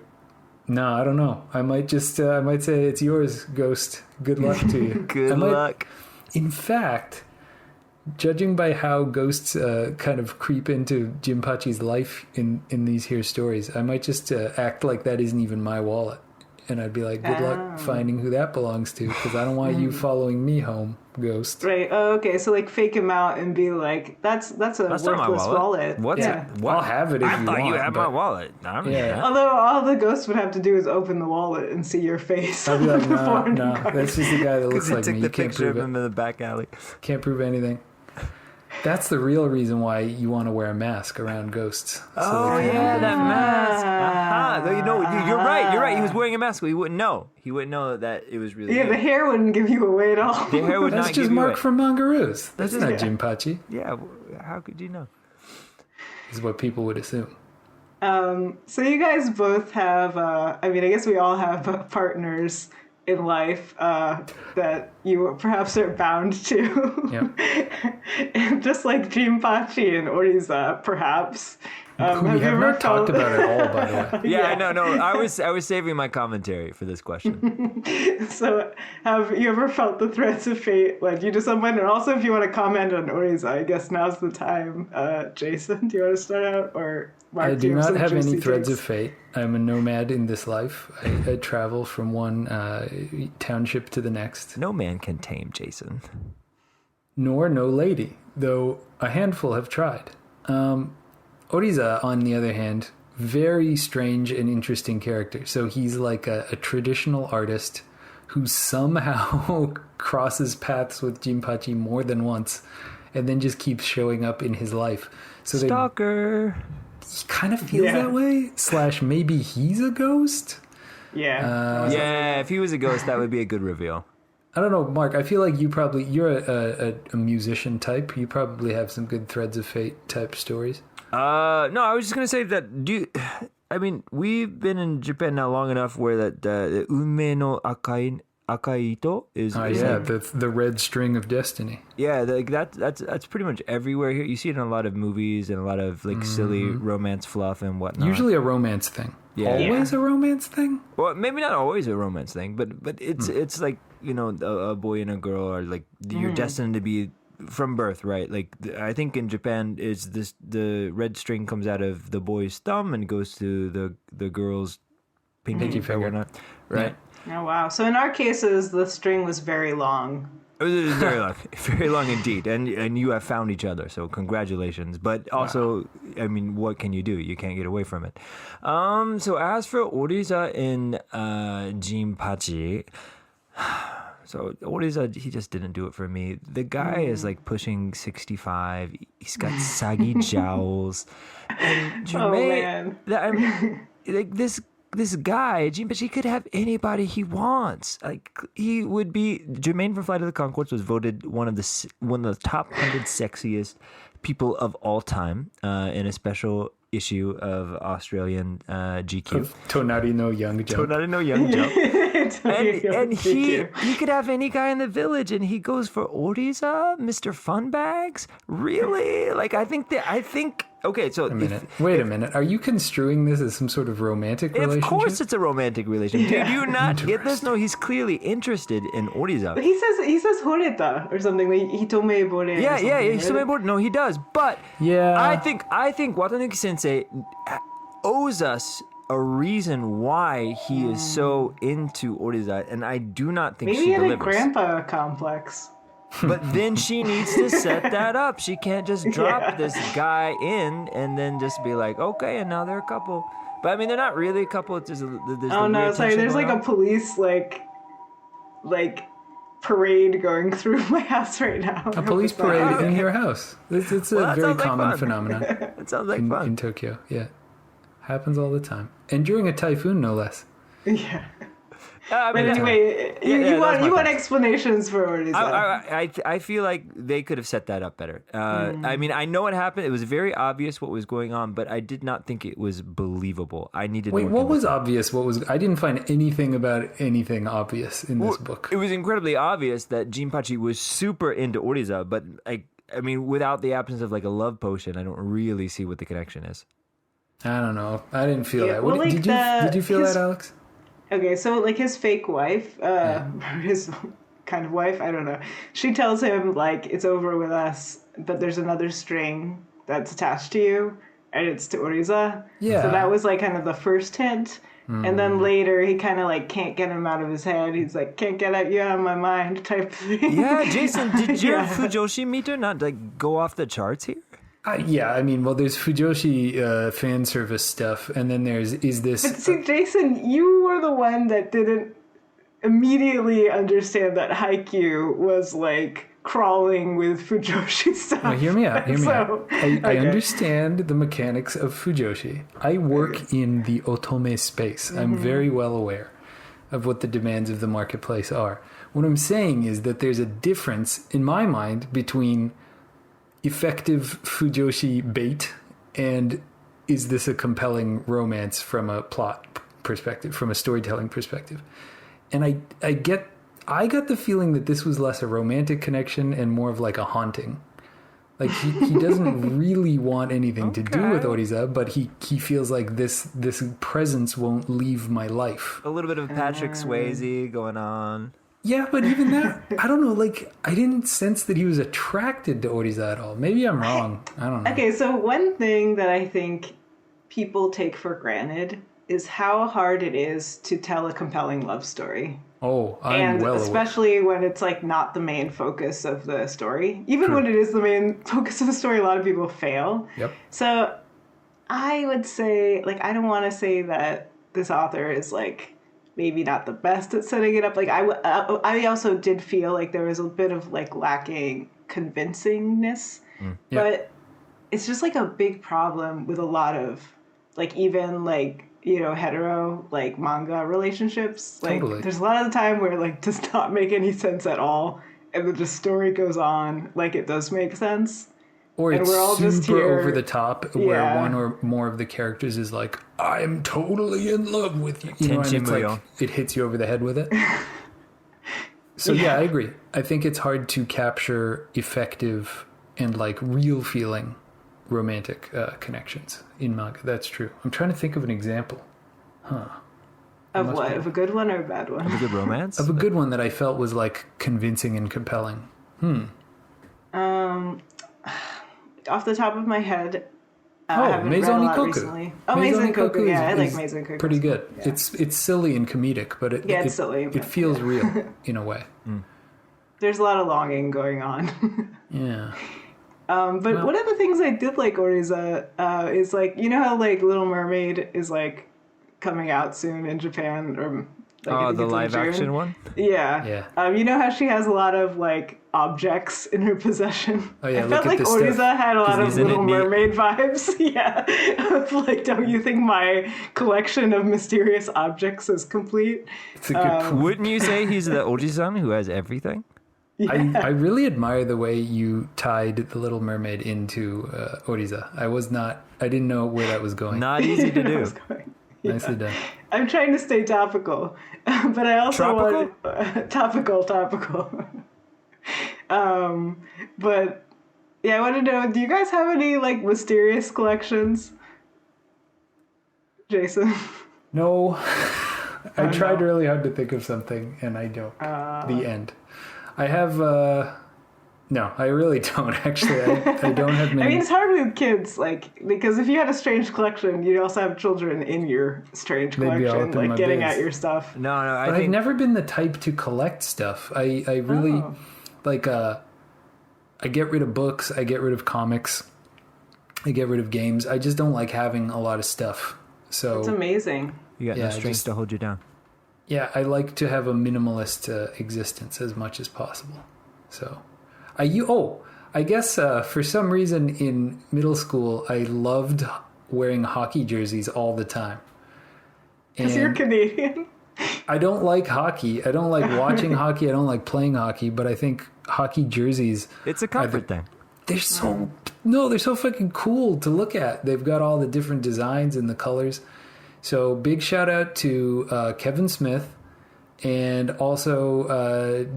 No, I don't know. I might just... I might say, it's yours, ghost. Good luck to you. Good luck. In fact... Judging by how ghosts kind of creep into Jinpachi's life in these here stories, I might just act like that isn't even my wallet. And I'd be like, good luck finding who that belongs to, because I don't want you following me home. ghost. Right. Oh, okay. So like fake him out and be like, that's a That's not my worthless wallet. What's Yeah. it? What? I'll have it if I you thought you want, had my but- wallet. I'm Yeah. Although all the ghost would have to do is open the wallet and see your face. I'll be like, before no, it goes. that's just the guy that looks Because he like took me. the You can't picture of prove him it. in the back alley. Can't prove anything. That's the real reason why you want to wear a mask around ghosts. So Oh they can't yeah, identify that you. mask. Aha. You know, you're right. You're right. He was wearing a mask, but he wouldn't know. He wouldn't know that it was really. Yeah, you. the hair wouldn't give you away at all. The hair would That's not just give you Mark away. from Mangaroos. That's not Yeah. Jinpachi. Yeah. How could you know? Is what people would assume. So you guys both have, I mean, I guess we all have partners in life that you perhaps are bound to. Yeah. Just like Jinpachi and Oriza, perhaps. Who we have not talked about at all, by the way. Yeah, no. I was saving my commentary for this question. So have you ever felt the threads of fate led you to someone? And also, if you want to comment on Oriza, I guess now's the time. Jason, do you want to start out? Or Mark, I do do you not some have any juicy threads takes? of fate. I'm a nomad in this life. I travel from one township to the next. No man can tame Jason. Nor no lady, though a handful have tried. Oriza, on the other hand, very strange and interesting character. So he's like a traditional artist who somehow crosses paths with Jinpachi more than once and then just keeps showing up in his life. So Stalker. he kind of feels Yeah. that way, / maybe he's a ghost. Yeah. Yeah, if he was a ghost, that would be a good reveal. I don't know, Mark. I feel like you're a musician type. You probably have some good threads of fate type stories. No, I was just gonna say that. I mean, we've been in Japan now long enough where that the Unme no Akaito is. Oh is yeah, like- the red string of destiny. yeah, that's pretty much everywhere here. You see it in a lot of movies and a lot of like silly romance fluff and whatnot. Usually a romance thing. Yeah. Always a romance thing? Well, maybe not always a romance thing, but it's like, you know, a boy and a girl are like you're destined to be from birth, right? Like I think in Japan is this the red string comes out of the boy's thumb and goes to the girl's pinky finger, whatnot, right? Oh, wow. So in our cases, the string was very long. It was very long indeed, and you have found each other, so congratulations. But also, I mean, what can you do? You can't get away from it. So as for Oriza in Jinpachi, so Oriza, he just didn't do it for me. The guy is like pushing 65. He's got saggy jowls, and man. like this guy, Jinpachi, could have anybody he wants. Like he would be. Jermaine from Flight of the Conchords was voted one of the top 100 sexiest people of all time in a special issue of Australian GQ. Of Tonari no Young Jump. Tonari no Young Jump. and he Thank could have any guy in the village, and he goes for Oriza, Mr. Funbags. Really? Like I think. Okay, so Wait a minute. Are you construing this as some sort of romantic relationship? of course it's a romantic relationship. Do you not get this? No, he's clearly interested in Oriza. He says horeta or something. Like hitome bore. Yeah. He's right? No, he does. But Yeah. I think Watanuki Sensei owes us a reason why he is so into Oriza, and I do not think Maybe she he had a delivers. grandpa complex. But then she needs to set that up. She can't just drop this guy in and then just be like, okay, and now they're a couple. But I mean, they're not really a couple. It's just there's Oh the no, weird sorry. tension There's like going a on. police like parade going through my house right now. A police parade in your house. It's a Well, that very sounds like common fun. phenomenon It sounds like in fun. Tokyo. Yeah. Happens all the time. And during a typhoon, no less. Yeah. I But mean, anyway, yeah, you that's my want thoughts. explanations for what is that? I feel like they could have set that up better. I mean, I know what happened. It was very obvious what was going on, but I did not think it was believable. I needed. Wait, more what was obvious? I didn't find anything about anything obvious in this book. It was incredibly obvious that Jinpachi was super into Oriza, but like, I mean, without the absence of like a love potion, I don't really see what the connection is. I don't know. I didn't feel Yeah, that. well, like Did you feel his- that, Alex? Okay, so like his fake wife, his kind of wife, I don't know. She tells him like it's over with us, but there's another string that's attached to you, edits to Oriza. Yeah. So that was like kind of the first hint. And then later he kind of like can't get him out of his head. He's like, can't get you out of my mind type thing. Yeah, Jason, did your fujoshi meter not like go off the charts here? Yeah, I mean, well, there's fujoshi fan service stuff, and then is this... But see, Jason, you were the one that didn't immediately understand that Haikyuu was like crawling with fujoshi stuff. Now, hear me out. I Okay. understand the mechanics of fujoshi. I work in the otome space. I'm very well aware of what the demands of the marketplace are. What I'm saying is that there's a difference, in my mind, between effective fujoshi bait and is this a compelling romance from a plot perspective, from a storytelling perspective. And I got the feeling that this was less a romantic connection and more of like a haunting. Like he doesn't really want anything to do with Oriza, but he feels like this presence won't leave my life. A little bit of Patrick Swayze going on. Yeah, but even that, I don't know, like, I didn't sense that he was attracted to Oriza at all. Maybe I'm wrong. I don't know. Okay, so one thing that I think people take for granted is how hard it is to tell a compelling love story. Oh, I'm and well aware. especially when it's like not the main focus of the story. Even when it is the main focus of the story, a lot of people fail. Yep. So I would say, like, I don't want to say that this author is like maybe not the best at setting it up. Like I also did feel like there was a bit of like lacking convincingness, but it's just like a big problem with a lot of like even like, you know, hetero like manga relationships. Like Totally. there's a lot of the time where it like does not make any sense at all, and then the story goes on like it does make sense. Or and it's we're all super just here- over the top, where one or more of the characters is like, I'm totally in love with you. You know, and it's like, it hits you over the head with it. So yeah, I agree. I think it's hard to capture effective and like real feeling romantic connections in manga. That's true. I'm trying to think of an example. Of what? Of a good one or a bad one? Of a good romance? Of a good one that I felt was like convincing and compelling. Off the top of my head, I haven't read a Maison lot Ikoku. recently. Oh, Maison Ikoku, yeah, I like Maison Ikoku. Pretty good. Yeah. It's silly and comedic, but it's silly, it but feels real in a way. There's a lot of longing going on. Yeah. But one of the things I did like Oriza is like, you know how like Little Mermaid is like coming out soon in Japan, or like, I think the it's in live June? action one? Yeah. You know how she has a lot of like objects in her possession? Oh yeah, I felt like this Oriza stuff. had a lot of Isn't it Little neat? Mermaid vibes. Yeah. Of like, don't you think my collection of mysterious objects is complete? It's a good point. Wouldn't you say he's the Oji-san who has everything? I really admire the way you tied the Little Mermaid into Oriza. I didn't know where that was going. Not easy to do. Nicely done. I'm trying to stay topical, but I also Tropical? want topical. But yeah, I want to know, do you guys have any like mysterious collections? Jason? No. I tried really hard to think of something, and I don't. The end. I have... No, I really don't, actually. I don't have many... I mean, it's hard with kids, like, because if you had a strange collection, you'd also have children in your strange They'd be all collection, up in my like, getting biz. at your stuff. No, I But think... I've never been the type to collect stuff. I really... Like, I get rid of books, I get rid of comics, I get rid of games. I just don't like having a lot of stuff. So It's amazing. You got no Yeah, strings just- to hold you down. yeah, I like to have a minimalist existence as much as possible. So, I guess for some reason in middle school, I loved wearing hockey jerseys all the time. Because you're And Canadian. I don't like hockey. I don't like watching hockey. I don't like playing hockey. But I think hockey jerseys, It's a comfort thing. they're so fucking cool to look at. They've got all the different designs and the colors. So big shout out to Kevin Smith and also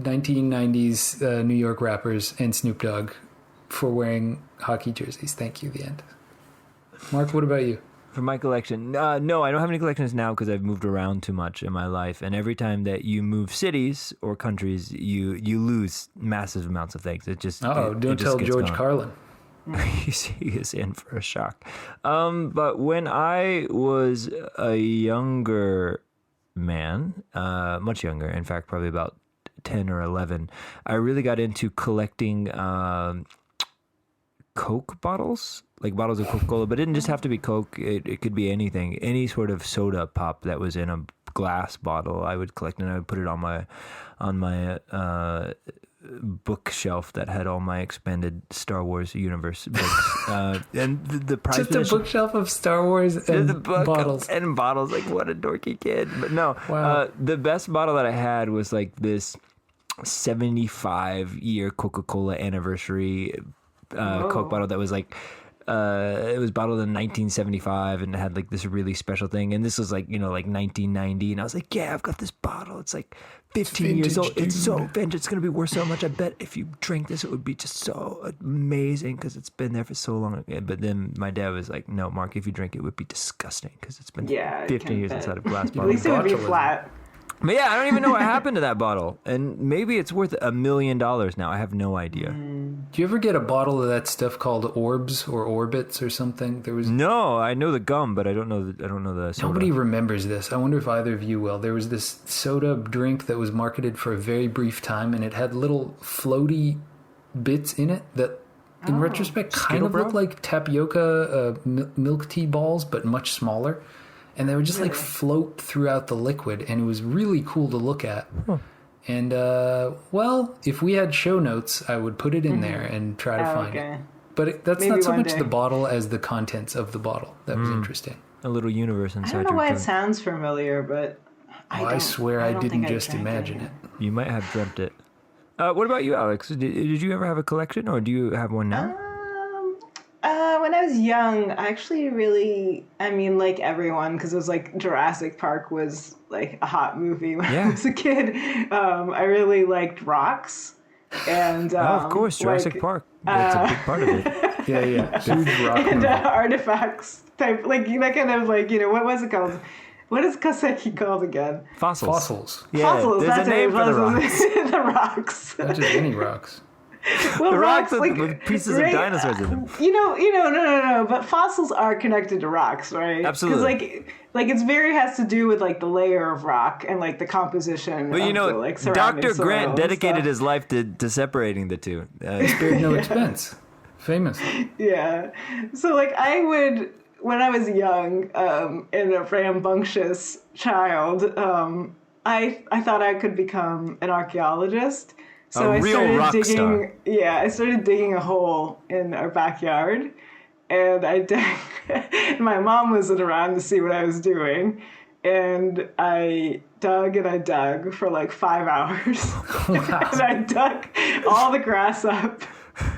1990s New York rappers and Snoop Dogg for wearing hockey jerseys. Thank you, the end. Mark, what about you? For my collection, no, I don't have any collections now because I've moved around too much in my life. And every time that you move cities or countries, you lose massive amounts of things. It just Don't it just tell gets George gone. Carlin. He is in for a shock. But when I was a younger man, much younger, in fact, probably about 10 or 11, I really got into collecting Coke bottles, like bottles of Coca-Cola, but it didn't just have to be Coke. It could be anything, any sort of soda pop that was in a glass bottle. I would collect, and I would put it on my bookshelf that had all my expanded Star Wars universe books. And the prize Just a bookshelf of Star Wars and bottles. And bottles, like what a dorky kid. But no, Wow. The best bottle that I had was like this 75-year Coca-Cola anniversary Coke bottle that was like, it was bottled in 1975 and it had like this really special thing. And this was like, like 1990. And I was like, yeah, I've got this bottle. It's like 15 years old. It's so vintage. It's going to be worth so much. I bet if you drink this, it would be just so amazing because it's been there for so long. But then my dad was like, no, Mark, if you drink it, it would be disgusting because it's been 15 years inside a glass bottle. At least it would be flat. But yeah, I don't even know what happened to that bottle. And maybe it's worth $1 million now. I have no idea. Do you ever get a bottle of that stuff called Orbs or Orbits or something? No, I know the gum, but I don't know the soda. Nobody remembers this. I wonder if either of you will. There was this soda drink that was marketed for a very brief time, and it had little floaty bits in it that, in retrospect, kind of looked like tapioca milk tea balls, but much smaller. And they would just like float throughout the liquid, and it was really cool to look at. Huh. And, well, if we had show notes, I would put it in there and try to find it. But that's maybe not so much the bottle as the contents of the bottle. That was interesting. A little universe inside your I don't know why it sounds familiar, but I swear I didn't just imagine it. You might have dreamt it. What about you, Alex? Did you ever have a collection, or do you have one now? When I was young, I actually really, like everyone, because it was like Jurassic Park was like a hot movie when I was a kid. I really liked rocks. And of course, Jurassic Park. That's a big part of it. Yeah. Huge rock and artifacts type, like that kind of like, what was it called? What is Kaseki called again? Fossils. Yeah, fossils. There's That's a name for the rocks. The rocks. Not just any rocks. Well, the rocks like, with pieces of dinosaurs in them. No. But fossils are connected to rocks, right? Absolutely. Because like it's has to do with like the layer of rock and like the composition. But the, Dr. Grant dedicated his life to separating the two. Spared no expense. Famous. Yeah. So like I would, when I was young, and a rambunctious child, I thought I could become an archaeologist. So I started digging a hole in our backyard, and my mom wasn't around to see what I was doing, and I dug for like 5 hours. Wow. And I dug all the grass up,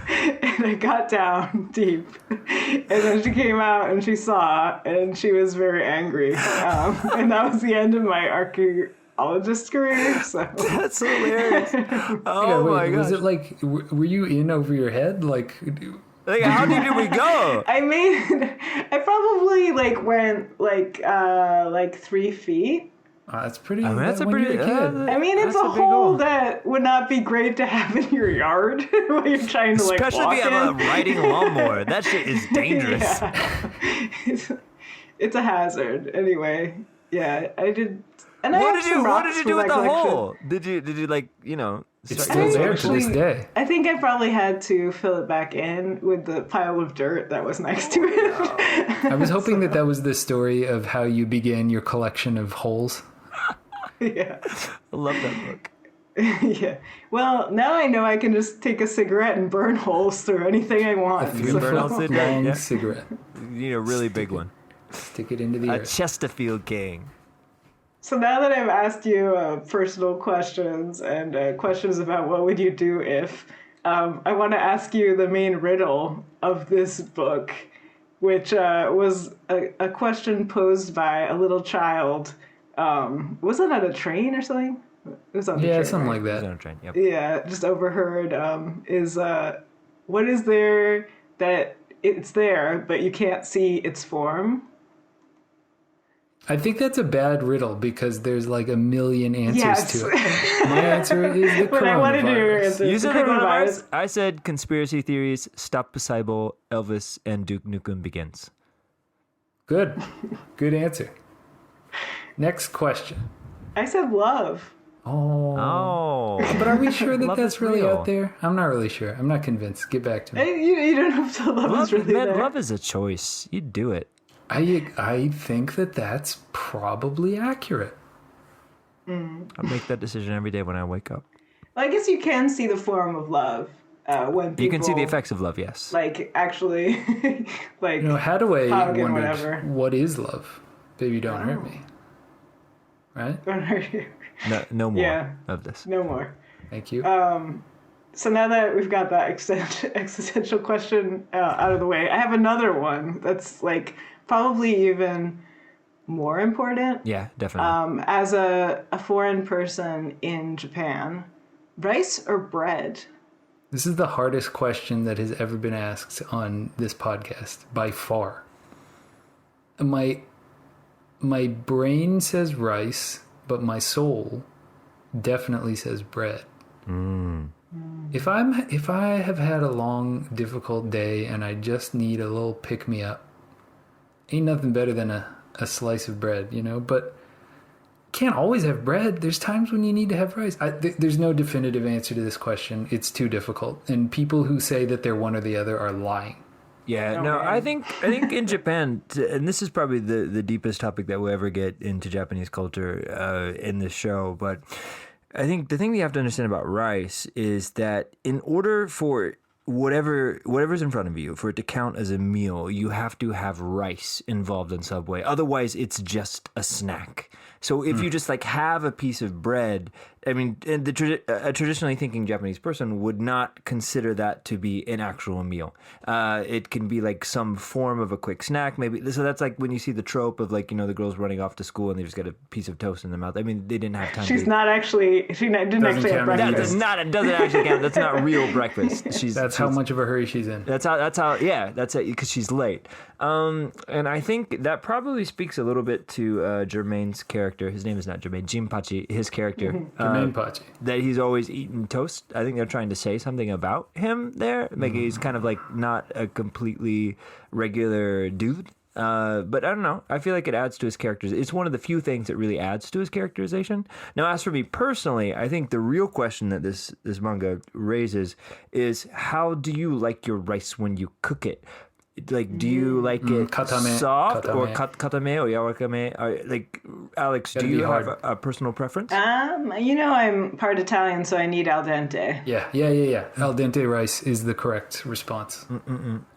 and I got down deep, and then she came out and she saw, and she was very angry, and that was the end of my archaeologist career. So that's hilarious. Oh my god! Was it like, were you in over your head? Like how deep did we go? I probably went 3 feet. That's pretty. That's a pretty. It's a hole that would not be great to have in your yard when you're trying to especially if you have a riding lawnmower. That shit is dangerous. Yeah. It's a hazard. Anyway, yeah, I did. And what did you do with the hole? Did you It's still there to this day. I think I probably had to fill it back in with the pile of dirt that was next to it. I was hoping that was the story of how you began your collection of holes. Yeah. I love that book. Yeah. Well, now I know I can just take a cigarette and burn holes through anything I want. A 3-foot long cigarette. You need a really big one. Stick it into the earth. A Chesterfield King. So now that I've asked you personal questions and questions about what would you do if, I want to ask you the main riddle of this book, which was a question posed by a little child. Was it on a train or something? It was on the train, something right? like that. It was on a train, yep. Yeah, just overheard. What is there that it's there, but you can't see its form? I think that's a bad riddle because there's like a million answers Yes. to it. My answer is the But I wanted to hear your coronavirus. answer. You said the Coronavirus. coronavirus. I said conspiracy theories. Stop Poseidon, Elvis, and Duke Nukem Begins. Good. Good answer. Next question. I said love. Oh. But are we sure that Love that's is really real. out there? I'm not really sure. I'm not convinced. Get back to me. You don't have to love is really Man, there. love is a choice. You do it. I think that that's probably accurate. I make that decision every day when I wake up. Well, I guess you can see the form of love when people... You can see the effects of love, yes. Like, actually, like... You know, Hadaway hug and wondered, whatever. what is love? Baby, don't hurt me. Right? Don't hurt you. No more Yeah. of this. No more. Thank you. So now that we've got that existential question out of the way, I have another one that's like probably even more important. Yeah, definitely. As a foreign person in Japan, rice or bread? This is the hardest question that has ever been asked on this podcast, by far. My brain says rice, but my soul definitely says bread. If I have had a long, difficult day and I just need a little pick-me-up, ain't nothing better than a slice of bread, you know? But can't always have bread. There's times when you need to have rice. There's no definitive answer to this question. It's too difficult. And people who say that they're one or the other are lying. Yeah, Oh, no, man. I think in Japan, and this is probably the deepest topic that we'll ever get into Japanese culture in this show, but I think the thing you have to understand about rice is that in order for whatever's in front of you, for it to count as a meal, you have to have rice involved in some way. Otherwise, it's just a snack. So if you just like have a piece of bread, I mean, and a traditionally thinking Japanese person would not consider that to be an actual meal. It can be like some form of a quick snack, maybe. So that's like when you see the trope of like, you know, the girls running off to school and they just get a piece of toast in their mouth. I mean, they didn't have time. She didn't actually have count breakfast. It doesn't actually count. That's not real breakfast. That's how much of a hurry she's in. That's how. Yeah, that's it. Because she's late. And I think that probably speaks a little bit to Jermaine's character. His name is not Jermaine. Jinpachi. His character. Jermaine Pachi. That he's always eating toast. I think they're trying to say something about him there. Like he's kind of like not a completely regular dude. But I don't know. I feel like it adds to his characters. It's one of the few things that really adds to his characterization. Now, as for me personally, I think the real question that this manga raises is how do you like your rice when you cook it? Like, do you like it katame, soft or katame. katame or yarakame? Like, Alex, Gotta do you be have hard. a personal preference? You know I'm part Italian, so I need al dente. Yeah. Al dente rice is the correct response.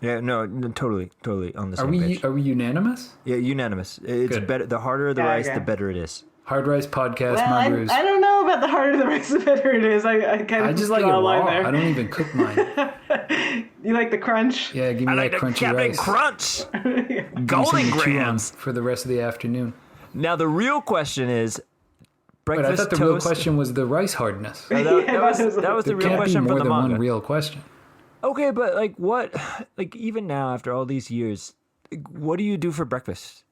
Yeah, no, totally on the Are same page. we unanimous? Yeah, unanimous. It's Good. better. The harder the Yeah, rice, okay. the better it is. Hard Rice Podcast, Well, I Mangaroos. don't know about the harder the rice, the better it is. I kind of I just like it draw a raw. line there. I don't even cook mine. You like the crunch? Yeah, give me I that like the crunchy Captain rice. Crunch. Give me something Golden to chew on grams. for the rest of the afternoon. Now the real question is But breakfast I thought the toast. real question was the rice hardness. That, Yeah, was that was- the There real can't be question more from the than manga. one real question. Okay, but like what? Like even now, after all these years, what do you do for breakfast?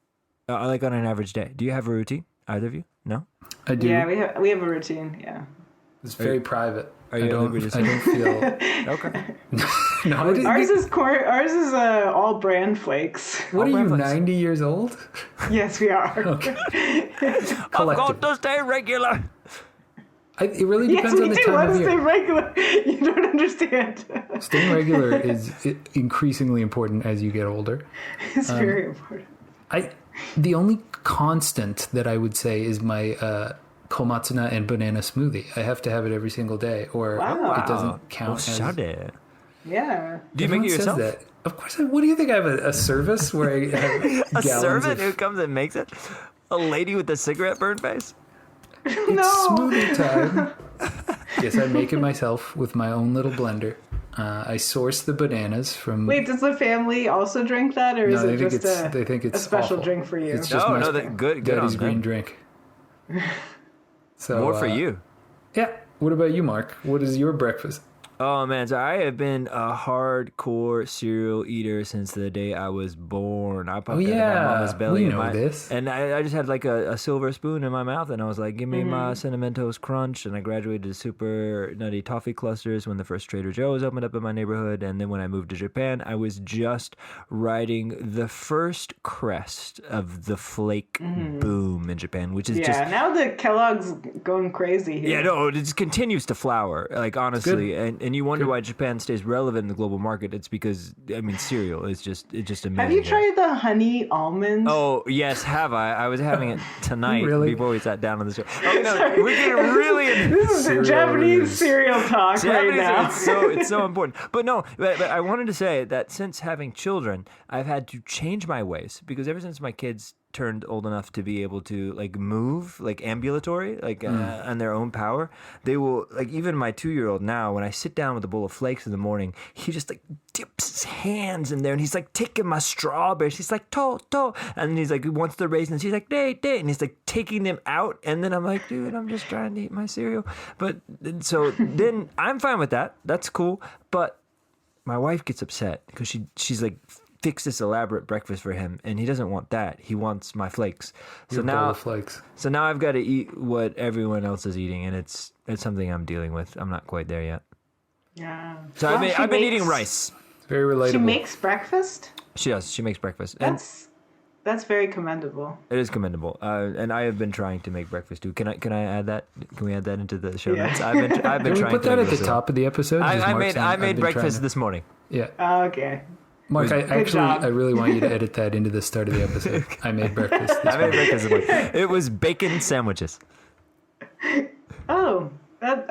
Like on an average day, do you have a routine? Either of you? No. I do. Yeah, we have a routine. Yeah. It's very private. Are you I don't feel. Okay. No, I didn't. Ours is corn. Ours is all bran flakes. What are All you, breakfast. 90 years old? Yes, we are. I'm Collective. going to stay regular. It really Yes, depends we on the do. time Want of to stay year. regular? You don't understand. Staying regular is increasingly important as you get older. It's very important. The only constant that I would say is my komatsuna and banana smoothie. I have to have it every single day, or Wow. it doesn't count as. Oshare. Yeah. Do you make it Everyone says yourself? that. Of course. What do you think? I have a service where I have A gallons servant who of comes and makes it? A lady with a cigarette burn face? It's smoothie time. Yes, I make it myself with my own little blender. I source the bananas from. Wait, does the family also drink that, or is No, it they think just they think it's a special awful. drink for you? It's just No, my good daddy's on green them. drink. So More for you. Yeah. What about you, Mark? What is your breakfast? Oh man, so I have been a hardcore cereal eater since the day I was born. I popped out of my mama's belly. We know this. And I just had like a silver spoon in my mouth, and I was like, give me my Cinnamon Toast Crunch. And I graduated to Super Nutty Toffee Clusters when the first Trader Joe's opened up in my neighborhood. And then when I moved to Japan, I was just riding the first crest of the flake boom in Japan, which is just... Yeah, now the Kellogg's going crazy here. Yeah, no, it just continues to flower, like, honestly. And you wonder why Japan stays relevant in the global market. It's because, I mean, cereal is just amazing. Have you tried the honey almond? Oh, yes, have I? I was having it tonight before we sat down on the show. Oh, no, Sorry. we're getting really into This is the Japanese cereal talk right now. It's so important. But no, but I wanted to say that since having children, I've had to change my ways, because ever since my kids turned old enough to be able to like move, like ambulatory, like on their own power, they will, like, even my 2-year-old now, when I sit down with a bowl of flakes in the morning, he just like dips his hands in there and he's like taking my strawberries. He's like, to, and then he's like, he wants the raisins. He's like, day, and he's like taking them out. And then I'm like, dude, I'm just trying to eat my cereal. But so then I'm fine with that. That's cool. But my wife gets upset because she's like, fix this elaborate breakfast for him, and he doesn't want that. He wants my flakes. So now I've got to eat what everyone else is eating, and it's something I'm dealing with. I'm not quite there yet. Yeah. So I've been eating rice. It's very relatable. She makes breakfast? She does. She makes breakfast. That's very commendable. It is commendable. And I have been trying to make breakfast too. Can I add that? Can we add that into the show notes? I've been Can trying we to put that at the so. top of the episode? I made breakfast this morning. Yeah. Okay. Mark, I really want you to edit that into the start of the episode. I made breakfast. I made breakfast this morning. It was bacon sandwiches. Oh, that's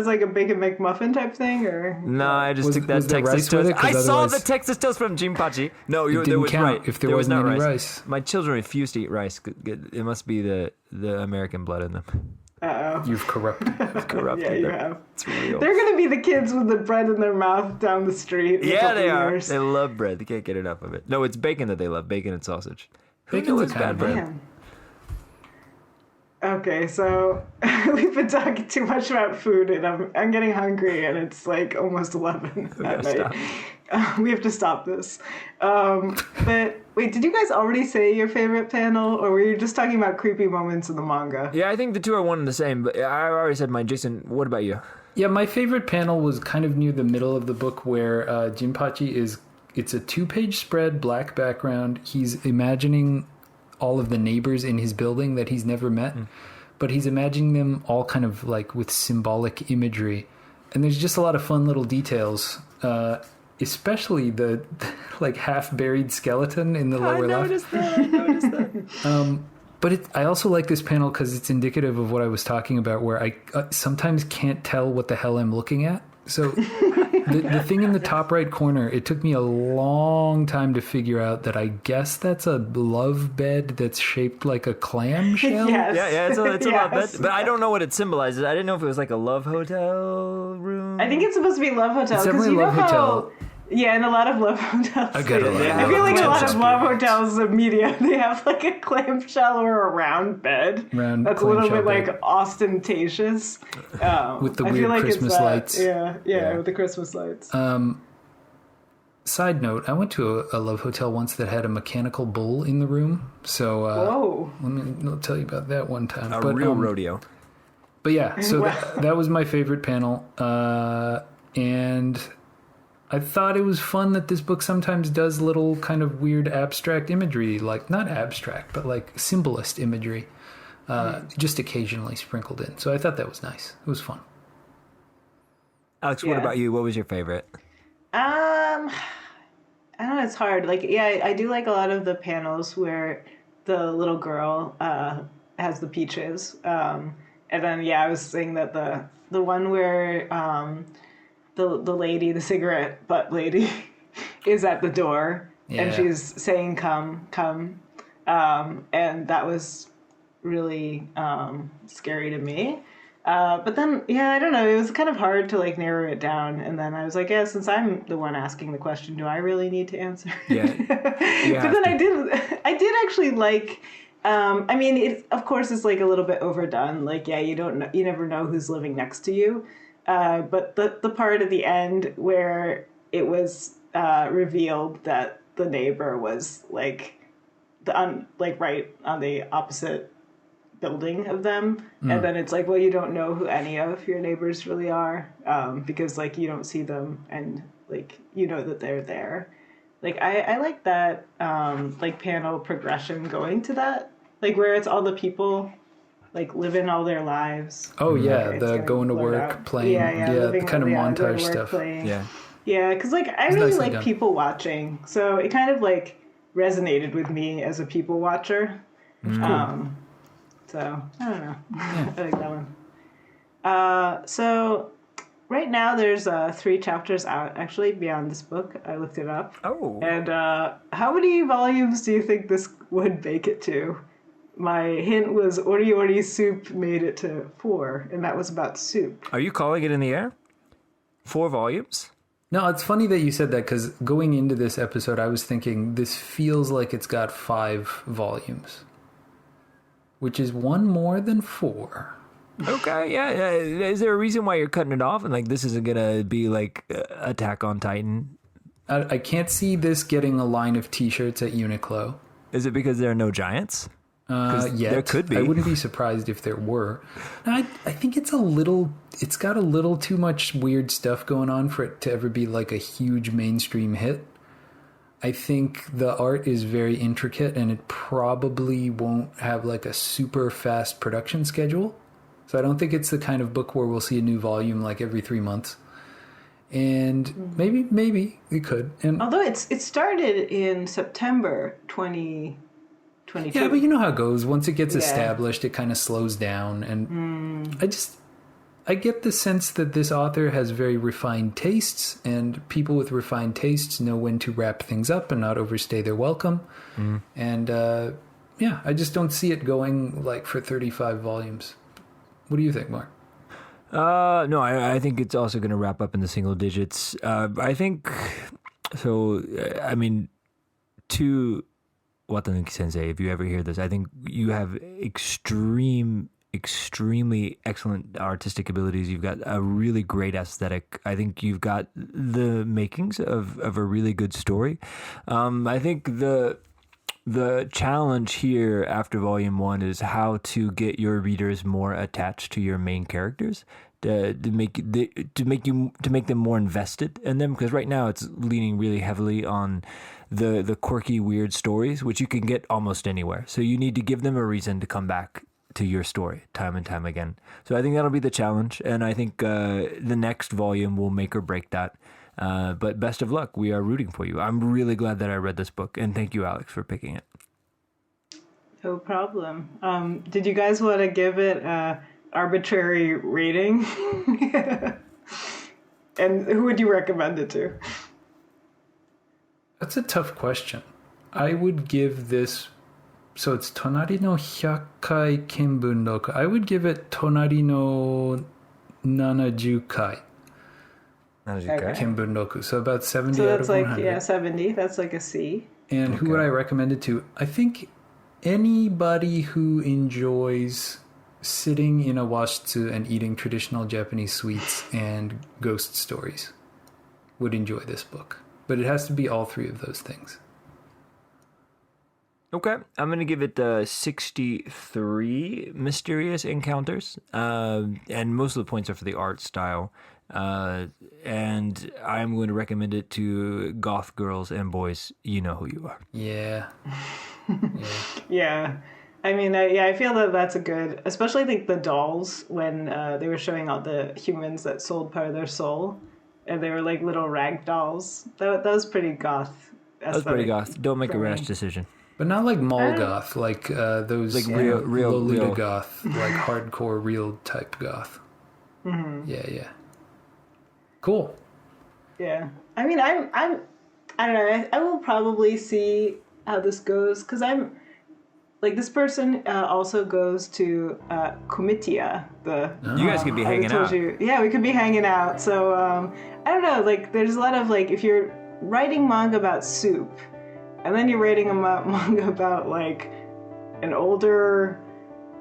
like a bacon McMuffin type thing, or no? I just took that Texas toast. I saw the Texas toast from Jinpachi. No, there was count if there wasn't not any rice. My children refuse to eat rice. It must be the American blood in them. Uh-oh. You've corrupted. Yeah, you have. It's real. They're going to be the kids with the bread in their mouth down the street. Yeah, they are. They love bread. They can't get enough of it. No, it's bacon that they love. Bacon and sausage. Bacon's bad bread. Man. Okay, so we've been talking too much about food, and I'm getting hungry, and it's like almost 11 at night. We have to stop this. But wait, did you guys already say your favorite panel, or were you just talking about creepy moments in the manga? Yeah, I think the two are one and the same, but I already said mine. Jason, what about you? Yeah, my favorite panel was kind of near the middle of the book where Jinpachi it's a 2-page spread, black background. He's imagining all of the neighbors in his building that he's never met, but he's imagining them all kind of like with symbolic imagery. And there's just a lot of fun little details, especially the like half-buried skeleton in the lower left. I noticed that. But I also like this panel because it's indicative of what I was talking about, where I sometimes can't tell what the hell I'm looking at. So the thing in the top right corner, it took me a long time to figure out that I guess that's a love bed that's shaped like a clamshell. Yes. Yeah, it's a love bed. But I don't know what it symbolizes. I didn't know if it was like a love hotel room. I think it's supposed to be love hotel. It's definitely a love hotel. Yeah, in a lot of love hotels. I feel like a lot of love hotels in media, they have like a clamshell or a round bed. That's a little bit like ostentatious. With the weird Christmas lights. Yeah, with the Christmas lights. Side note, I went to a love hotel once that had a mechanical bull in the room. So Whoa. I'll tell you about that one time. A real rodeo. But yeah, so that was my favorite panel. And I thought it was fun that this book sometimes does little kind of weird abstract imagery, like not abstract, but like symbolist imagery, just occasionally sprinkled in. So I thought that was nice. It was fun. Alex, what about you? What was your favorite? I don't know, it's hard. Like, yeah, I do like a lot of the panels where the little girl has the peaches. And then, I was saying that the one where the lady, the cigarette butt lady, is at the door and she's saying, come. And that was really scary to me. But then, I don't know, it was kind of hard to like narrow it down. And then I was like, since I'm the one asking the question, do I really need to answer? Yeah. But then I did actually like, it of course is like a little bit overdone. Like, you never know who's living next to you. But the part at the end where it was revealed that the neighbor was like right on the opposite building of them, and then it's like, well, you don't know who any of your neighbors really are, because like you don't see them, and like you know that they're there. Like I like that like panel progression going to that, like where it's all the people like living all their lives. Oh yeah, like, the going to work, out. playing, the kind of montage stuff. Playing. Yeah. Yeah, because like I It's really nicely like done. people watching, so it kind of like resonated with me as a people watcher. So I don't know. I like that one. So right now there's 3 chapters out actually beyond this book. I looked it up. Oh. And how many volumes do you think this would make it to? My hint was Ori Ori Soup made it to 4, and that was about soup. Are you calling it in the air? 4 volumes? No, it's funny that you said that, because going into this episode, I was thinking this feels like it's got 5 volumes, which is one more than 4. Okay, yeah. Is there a reason why you're cutting it off? And like, this isn't gonna be like Attack on Titan? I can't see this getting a line of T-shirts at Uniqlo. Is it because there are no giants? Yet. There could be. I wouldn't be surprised if there were. I think it's got a little too much weird stuff going on for it to ever be like a huge mainstream hit. I think the art is very intricate, and it probably won't have like a super fast production schedule. So I don't think it's the kind of book where we'll see a new volume like every 3 months. And maybe it could. And Although it started in September 2022. yeah, but you know how it goes. Once it gets established, it kind of slows down. And I get the sense that this author has very refined tastes, and people with refined tastes know when to wrap things up and not overstay their welcome. And I just don't see it going like for 35 volumes. What do you think, Mark? No, I think it's also going to wrap up in the single digits. I think so. I mean, to Watanuki Sensei, if you ever hear this, I think you have extremely excellent artistic abilities. You've got a really great aesthetic. I think you've got the makings of a really good story. I think the challenge here after volume 1 is how to get your readers more attached to your main characters, to make them more invested in them, because right now it's leaning really heavily on the quirky, weird stories, which you can get almost anywhere. So you need to give them a reason to come back to your story time and time again. So I think that'll be the challenge, and I think the next volume will make or break that. But best of luck. We are rooting for you. I'm really glad that I read this book, and thank you, Alex, for picking it. No problem. Did you guys want to give it an arbitrary rating? And who would you recommend it to? That's a tough question. I would give this... So it's Tonari no Hyakkai Kenbunroku. I would give it Tonari no 70 kai. Okay. Kenbunroku. So about 70 So out that's of like 100. 70. That's like a C. And who would I recommend it to? I think anybody who enjoys sitting in a washitsu and eating traditional Japanese sweets and ghost stories would enjoy this book. But it has to be all 3 of those things. Okay, I'm going to give it 63 mysterious encounters, and most of the points are for the art style, and I'm going to recommend it to goth girls and boys. You know who you are. Yeah. Yeah. I mean, I feel that that's a good, especially I think the dolls, when they were showing all the humans that sold part of their soul, and they were like little rag dolls. That was pretty goth. That was pretty goth. Don't make a rash decision. But not like mall goth, like those Like real Lolita goth, like hardcore real type goth. Mm-hmm. Yeah. Cool. Yeah. I mean, I don't know. I will probably see how this goes, because I'm like, this person also goes to Comitia. You guys could be hanging out. Yeah, we could be hanging out. So I don't know. Like, there's a lot of like, if you're writing manga about soup, and then you're writing a manga about like an older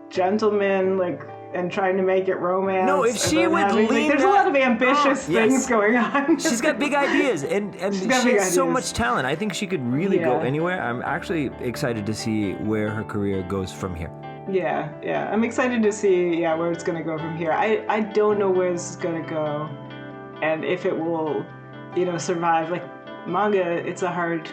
gentleman, like and trying to make it romance. No, if she would lean there's a lot of ambitious things going on. She's got big ideas, and she has so much talent. I think she could really go anywhere. I'm actually excited to see where her career goes from here. Yeah. I'm excited to see where it's gonna go from here. I don't know where this is gonna go, and if it will, survive. Like manga, it's a hard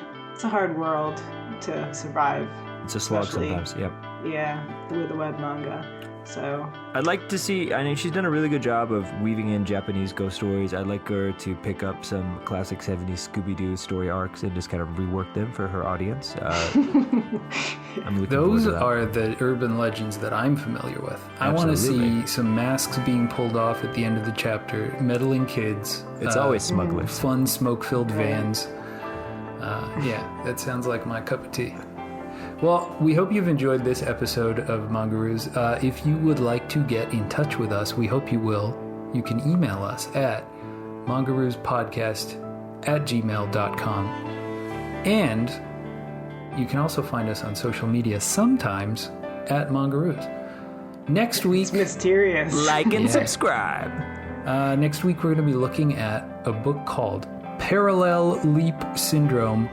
world to survive. It's a slog sometimes. Yep. Yeah, with the web manga. So I'd like to see. I mean, she's done a really good job of weaving in Japanese ghost stories. I'd like her to pick up some classic '70s Scooby-Doo story arcs and just kind of rework them for her audience. I'm looking Those forward to that. are the urban legends that I'm familiar with. I want to see some masks being pulled off at the end of the chapter, meddling kids. It's always smugglers. Fun smoke-filled vans. That sounds like my cup of tea. Well, we hope you've enjoyed this episode of Mangaroos. If you would like to get in touch with us, we hope you will. You can email us at mangaroospodcast@gmail.com. And you can also find us on social media sometimes at Mangaroos. Next week... It's mysterious. Like and subscribe. Next week, we're going to be looking at a book called Parallel Leap Syndrome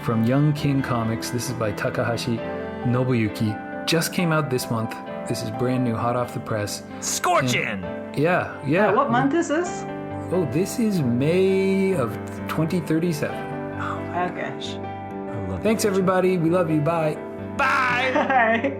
from Young King Comics. This is by Takahashi Nobuyuki. Just came out this month. This is brand new, hot off the press. Scorching! Yeah. What month is this? Oh, this is May of 2037. Oh my gosh. Thanks, everybody. We love you. Bye. Bye! Bye.